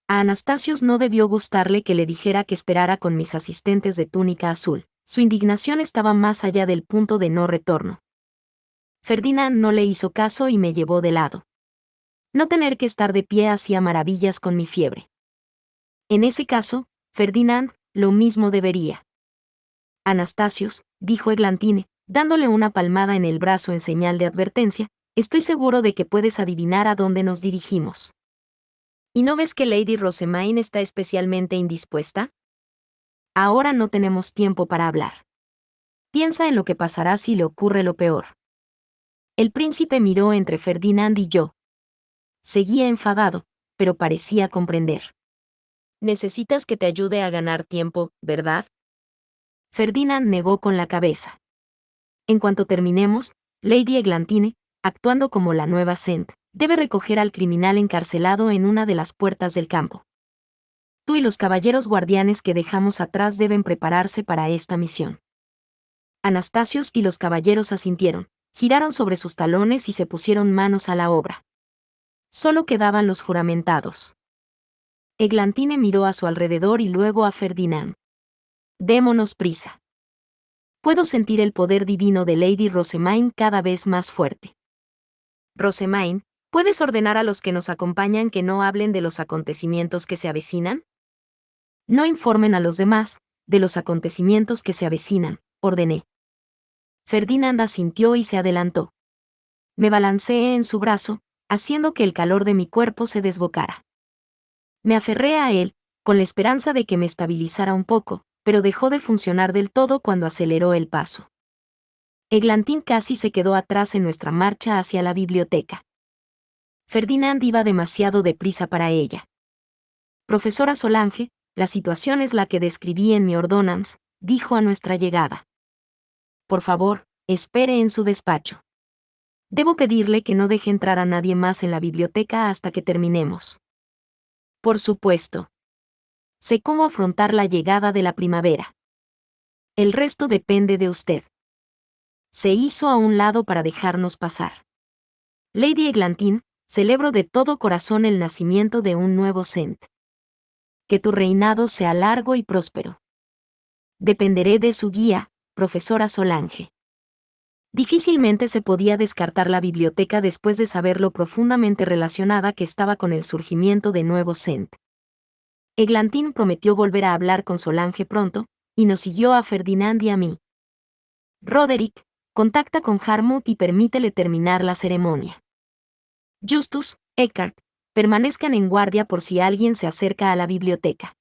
A Anastasios no debió gustarle que le dijera que esperara con mis asistentes de túnica azul. Su indignación estaba más allá del punto de no retorno. Ferdinand no le hizo caso y me llevó de lado. No tener que estar de pie hacía maravillas con mi fiebre. En ese caso, Ferdinand, lo mismo debería. Anastasios, dijo Eglantine, dándole una palmada en el brazo en señal de advertencia, estoy seguro de que puedes adivinar a dónde nos dirigimos. ¿Y no ves que Lady Rosemaine está especialmente indispuesta? Ahora no tenemos tiempo para hablar. Piensa en lo que pasará si le ocurre lo peor. El príncipe miró entre Ferdinand y yo. Seguía enfadado, pero parecía comprender. Necesitas que te ayude a ganar tiempo, ¿verdad? Ferdinand negó con la cabeza. En cuanto terminemos, Lady Eglantine, actuando como la nueva Saint, debe recoger al criminal encarcelado en una de las puertas del campo. Tú y los caballeros guardianes que dejamos atrás deben prepararse para esta misión. Anastasios y los caballeros asintieron, giraron sobre sus talones y se pusieron manos a la obra. Solo quedaban los juramentados. Eglantine miró a su alrededor y luego a Ferdinand. Démonos prisa. Puedo sentir el poder divino de Lady Rosemaine cada vez más fuerte. Rosemaine, ¿puedes ordenar a los que nos acompañan que no hablen de los acontecimientos que se avecinan? No informen a los demás de los acontecimientos que se avecinan, ordené. Ferdinand asintió y se adelantó. Me balanceé en su brazo, haciendo que el calor de mi cuerpo se desbocara. Me aferré a él, con la esperanza de que me estabilizara un poco, pero dejó de funcionar del todo cuando aceleró el paso. Eglantine casi se quedó atrás en nuestra marcha hacia la biblioteca. Ferdinand iba demasiado deprisa para ella. Profesora Solange, la situación es la que describí en mi ordonnance, dijo a nuestra llegada. Por favor, espere en su despacho. Debo pedirle que no deje entrar a nadie más en la biblioteca hasta que terminemos. Por supuesto. Sé cómo afrontar la llegada de la primavera. El resto depende de usted. Se hizo a un lado para dejarnos pasar. Lady Eglantine, celebro de todo corazón el nacimiento de un nuevo Saint. Que tu reinado sea largo y próspero. Dependeré de su guía, profesora Solange. Difícilmente se podía descartar la biblioteca después de saber lo profundamente relacionada que estaba con el surgimiento de nuevo Saint. Eglantine prometió volver a hablar con Solange pronto, y nos siguió a Ferdinand y a mí. Roderick, contacta con Harmouth y permítele terminar la ceremonia. Justus, Eckhart, permanezcan en guardia por si alguien se acerca a la biblioteca.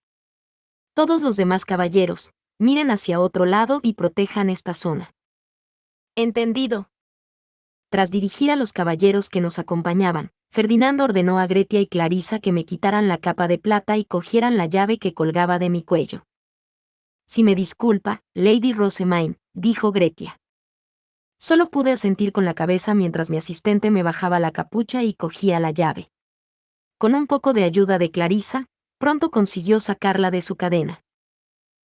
Todos los demás caballeros, miren hacia otro lado y protejan esta zona. Entendido. Tras dirigir a los caballeros que nos acompañaban, Ferdinand ordenó a Gretia y Clarisa que me quitaran la capa de plata y cogieran la llave que colgaba de mi cuello. Si me disculpa, Lady Rosemaine, dijo Gretia. Solo pude asentir con la cabeza mientras mi asistente me bajaba la capucha y cogía la llave. Con un poco de ayuda de Clarisa, pronto consiguió sacarla de su cadena.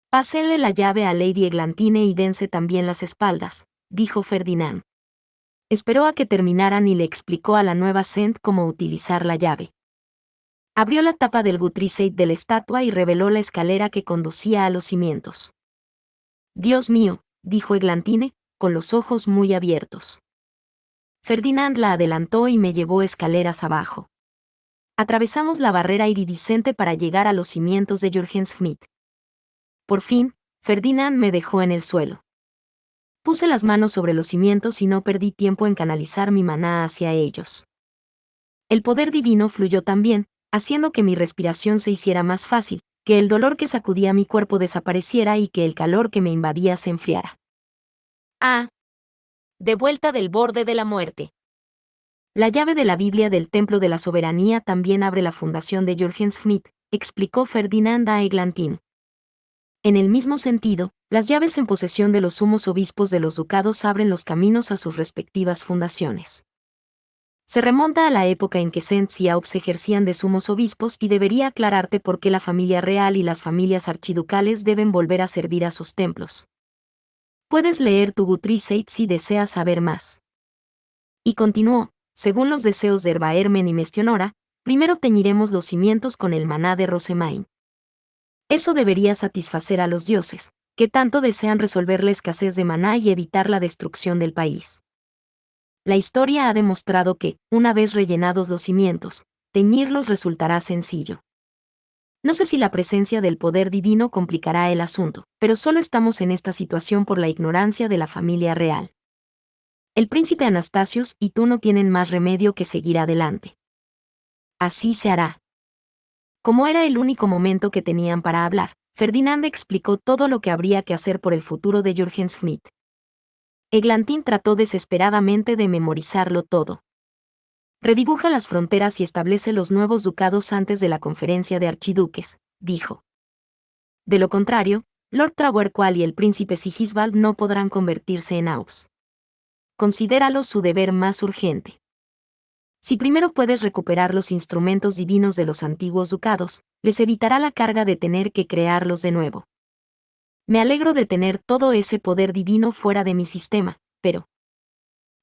Pásenle la llave a Lady Eglantine y dense también las espaldas, dijo Ferdinand. Esperó a que terminaran y le explicó a la nueva Saint cómo utilizar la llave. Abrió la tapa del Gutricate de la estatua y reveló la escalera que conducía a los cimientos. Dios mío, dijo Eglantine, con los ojos muy abiertos. Ferdinand la adelantó y me llevó escaleras abajo. Atravesamos la barrera iridiscente para llegar a los cimientos de Jürgen Schmidt. Por fin, Ferdinand me dejó en el suelo. Puse las manos sobre los cimientos y no perdí tiempo en canalizar mi maná hacia ellos. El poder divino fluyó también, haciendo que mi respiración se hiciera más fácil, que el dolor que sacudía mi cuerpo desapareciera y que el calor que me invadía se enfriara. Ah. De vuelta del borde de la muerte. La llave de la Biblia del Templo de la Soberanía también abre la fundación de Jürgen Schmidt, explicó Ferdinand a Eglantine. En el mismo sentido, las llaves en posesión de los sumos obispos de los ducados abren los caminos a sus respectivas fundaciones. Se remonta a la época en que Saints y Aubs ejercían de sumos obispos y debería aclararte por qué la familia real y las familias archiducales deben volver a servir a sus templos. Puedes leer tu Gutricate si deseas saber más. Y continuó, según los deseos de Erbaermen y Mestionora, primero teñiremos los cimientos con el maná de Rosemaine. Eso debería satisfacer a los dioses, que tanto desean resolver la escasez de maná y evitar la destrucción del país. La historia ha demostrado que, una vez rellenados los cimientos, teñirlos resultará sencillo. No sé si la presencia del poder divino complicará el asunto, pero solo estamos en esta situación por la ignorancia de la familia real. El príncipe Anastasios y tú no tienen más remedio que seguir adelante. Así se hará. Como era el único momento que tenían para hablar, Ferdinand explicó todo lo que habría que hacer por el futuro de Jürgen Schmidt. Eglantín trató desesperadamente de memorizarlo todo. Redibuja las fronteras y establece los nuevos ducados antes de la conferencia de archiduques, dijo. De lo contrario, Lord Trawerqual y el príncipe Sigisbald no podrán convertirse en Aux. Considéralo su deber más urgente. Si primero puedes recuperar los instrumentos divinos de los antiguos ducados, les evitará la carga de tener que crearlos de nuevo. Me alegro de tener todo ese poder divino fuera de mi sistema, pero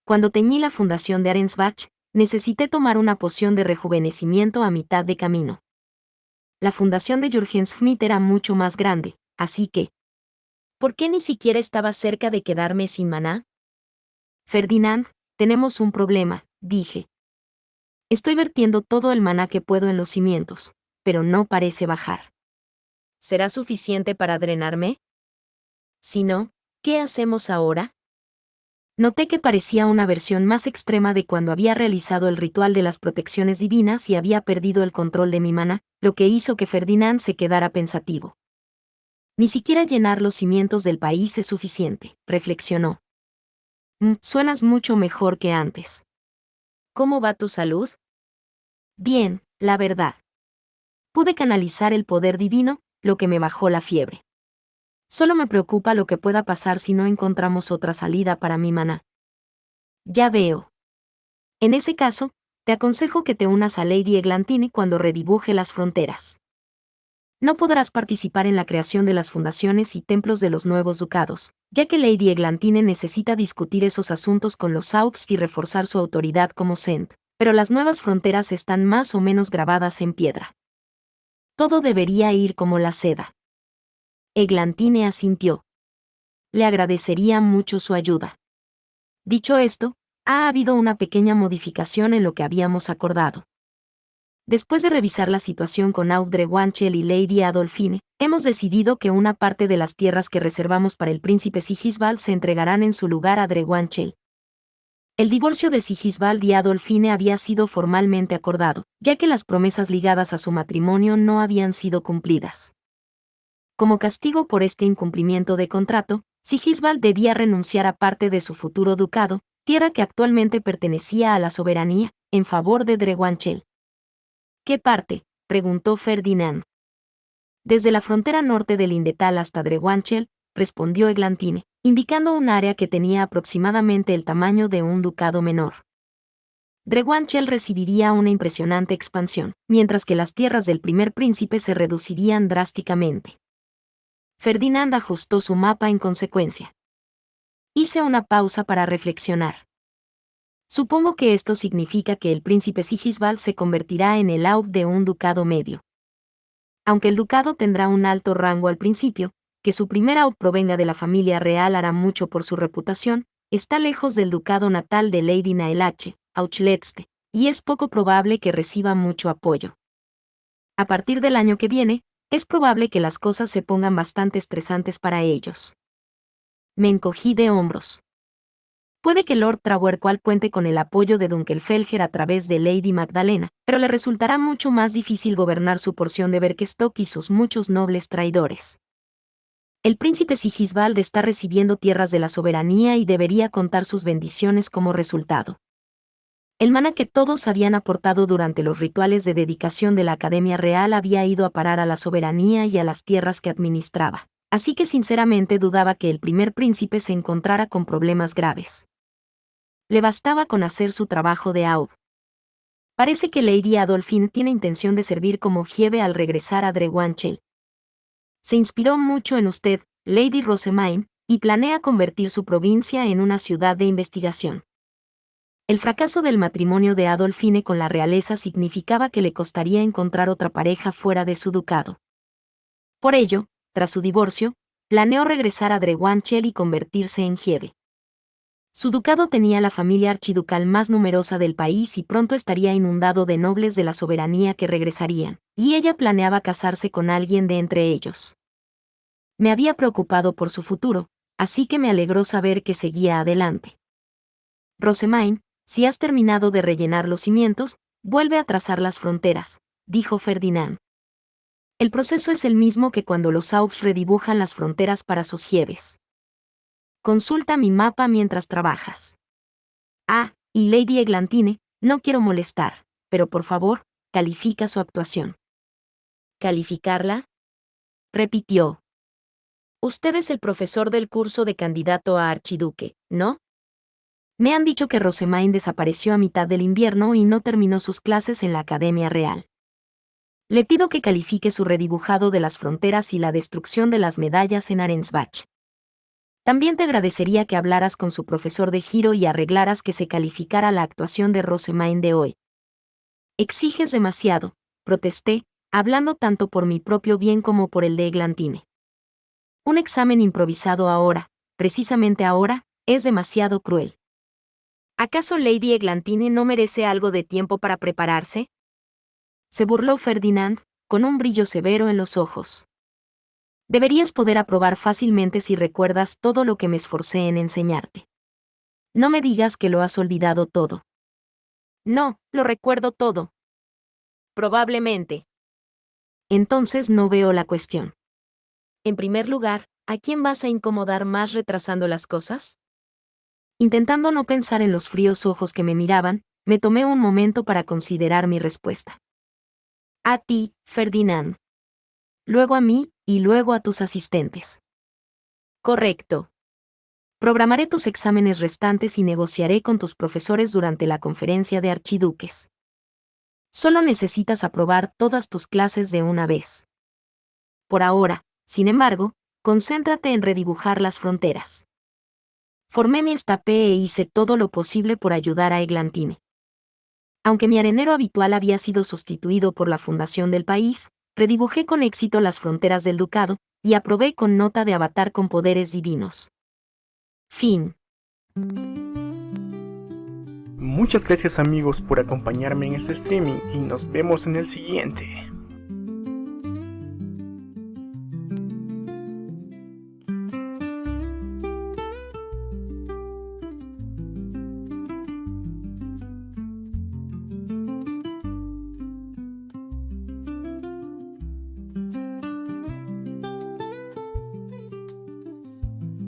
cuando teñí la fundación de Arensbach, necesité tomar una poción de rejuvenecimiento a mitad de camino. La fundación de Jürgen Schmidt era mucho más grande, así que ¿por qué ni siquiera estaba cerca de quedarme sin maná? Ferdinand, tenemos un problema, dije. Estoy vertiendo todo el maná que puedo en los cimientos, pero no parece bajar. ¿Será suficiente para drenarme? Si no, ¿qué hacemos ahora? Noté que parecía una versión más extrema de cuando había realizado el ritual de las protecciones divinas y había perdido el control de mi maná, lo que hizo que Ferdinand se quedara pensativo. Ni siquiera llenar los cimientos del país es suficiente, reflexionó. Suenas mucho mejor que antes. ¿Cómo va tu salud? Bien, la verdad. Pude canalizar el poder divino, lo que me bajó la fiebre. Solo me preocupa lo que pueda pasar si no encontramos otra salida para mi maná. Ya veo. En ese caso, te aconsejo que te unas a Lady Eglantine cuando redibuje las fronteras. No podrás participar en la creación de las fundaciones y templos de los nuevos ducados, ya que Lady Eglantine necesita discutir esos asuntos con los Aux y reforzar su autoridad como Cent, pero las nuevas fronteras están más o menos grabadas en piedra. Todo debería ir como la seda. Eglantine asintió. Le agradecería mucho su ayuda. Dicho esto, ha habido una pequeña modificación en lo que habíamos acordado. Después de revisar la situación con Audre Wanchel y Lady Adolphine, hemos decidido que una parte de las tierras que reservamos para el príncipe Sigisbald se entregarán en su lugar a Adre Wanchel. El divorcio de Sigisbald y Adolphine había sido formalmente acordado, ya que las promesas ligadas a su matrimonio no habían sido cumplidas. Como castigo por este incumplimiento de contrato, Sigisbald debía renunciar a parte de su futuro ducado, tierra que actualmente pertenecía a la soberanía, en favor de Adre Wanchel. ¿Qué parte?, preguntó Ferdinand. Desde la frontera norte del Lindetal hasta Adre Wanchel, respondió Eglantine, indicando un área que tenía aproximadamente el tamaño de un ducado menor. Adre Wanchel recibiría una impresionante expansión, mientras que las tierras del primer príncipe se reducirían drásticamente. Ferdinand ajustó su mapa en consecuencia. Hice una pausa para reflexionar. Supongo que esto significa que el príncipe Sigisbald se convertirá en el Aub de un ducado medio. Aunque el ducado tendrá un alto rango al principio, que su primer Aub provenga de la familia real hará mucho por su reputación, está lejos del ducado natal de Lady Naelache, Auchletste, y es poco probable que reciba mucho apoyo. A partir del año que viene, es probable que las cosas se pongan bastante estresantes para ellos. Me encogí de hombros. Puede que Lord Trawerqual cuente con el apoyo de Dunkelfelger a través de Lady Magdalena, pero le resultará mucho más difícil gobernar su porción de Berkestock y sus muchos nobles traidores. El príncipe Sigisbald está recibiendo tierras de la soberanía y debería contar sus bendiciones como resultado. El maná que todos habían aportado durante los rituales de dedicación de la Academia Real había ido a parar a la soberanía y a las tierras que administraba, así que sinceramente dudaba que el primer príncipe se encontrara con problemas graves. Le bastaba con hacer su trabajo de Aub. Parece que Lady Adolphine tiene intención de servir como Gieve al regresar a Adre Wanchel. Se inspiró mucho en usted, Lady Rosemaine, y planea convertir su provincia en una ciudad de investigación. El fracaso del matrimonio de Adolphine con la realeza significaba que le costaría encontrar otra pareja fuera de su ducado. Por ello, tras su divorcio, planeó regresar a Adre Wanchel y convertirse en Gieve. Su ducado tenía la familia archiducal más numerosa del país y pronto estaría inundado de nobles de la soberanía que regresarían, y ella planeaba casarse con alguien de entre ellos. Me había preocupado por su futuro, así que me alegró saber que seguía adelante. Rosemaine, si has terminado de rellenar los cimientos, vuelve a trazar las fronteras, dijo Ferdinand. El proceso es el mismo que cuando los Aux redibujan las fronteras para sus jieves. Consulta mi mapa mientras trabajas. Ah, y Lady Eglantine, no quiero molestar, pero por favor, califica su actuación. ¿Calificarla? Repitió. Usted es el profesor del curso de candidato a archiduque, ¿no? Me han dicho que Rosemaine desapareció a mitad del invierno y no terminó sus clases en la Academia Real. Le pido que califique su redibujado de las fronteras y la destrucción de las medallas en Arensbach. También te agradecería que hablaras con su profesor de giro y arreglaras que se calificara la actuación de Rosemaine de hoy. Exiges demasiado, protesté, hablando tanto por mi propio bien como por el de Eglantine. Un examen improvisado ahora, precisamente ahora, es demasiado cruel. ¿Acaso Lady Eglantine no merece algo de tiempo para prepararse? Se burló Ferdinand, con un brillo severo en los ojos. Deberías poder aprobar fácilmente si recuerdas todo lo que me esforcé en enseñarte. No me digas que lo has olvidado todo. No, lo recuerdo todo. Probablemente. Entonces no veo la cuestión. En primer lugar, ¿a quién vas a incomodar más retrasando las cosas? Intentando no pensar en los fríos ojos que me miraban, me tomé un momento para considerar mi respuesta. A ti, Ferdinand. Luego a mí, y luego a tus asistentes. Correcto. Programaré tus exámenes restantes y negociaré con tus profesores durante la conferencia de archiduques. Solo necesitas aprobar todas tus clases de una vez. Por ahora, sin embargo, concéntrate en redibujar las fronteras. Formé mi estape e hice todo lo posible por ayudar a Eglantine. Aunque mi arenero habitual había sido sustituido por la fundación del país, redibujé con éxito las fronteras del ducado, y aprobé con nota de avatar con poderes divinos. Fin. Muchas gracias amigos por acompañarme en este streaming y nos vemos en el siguiente.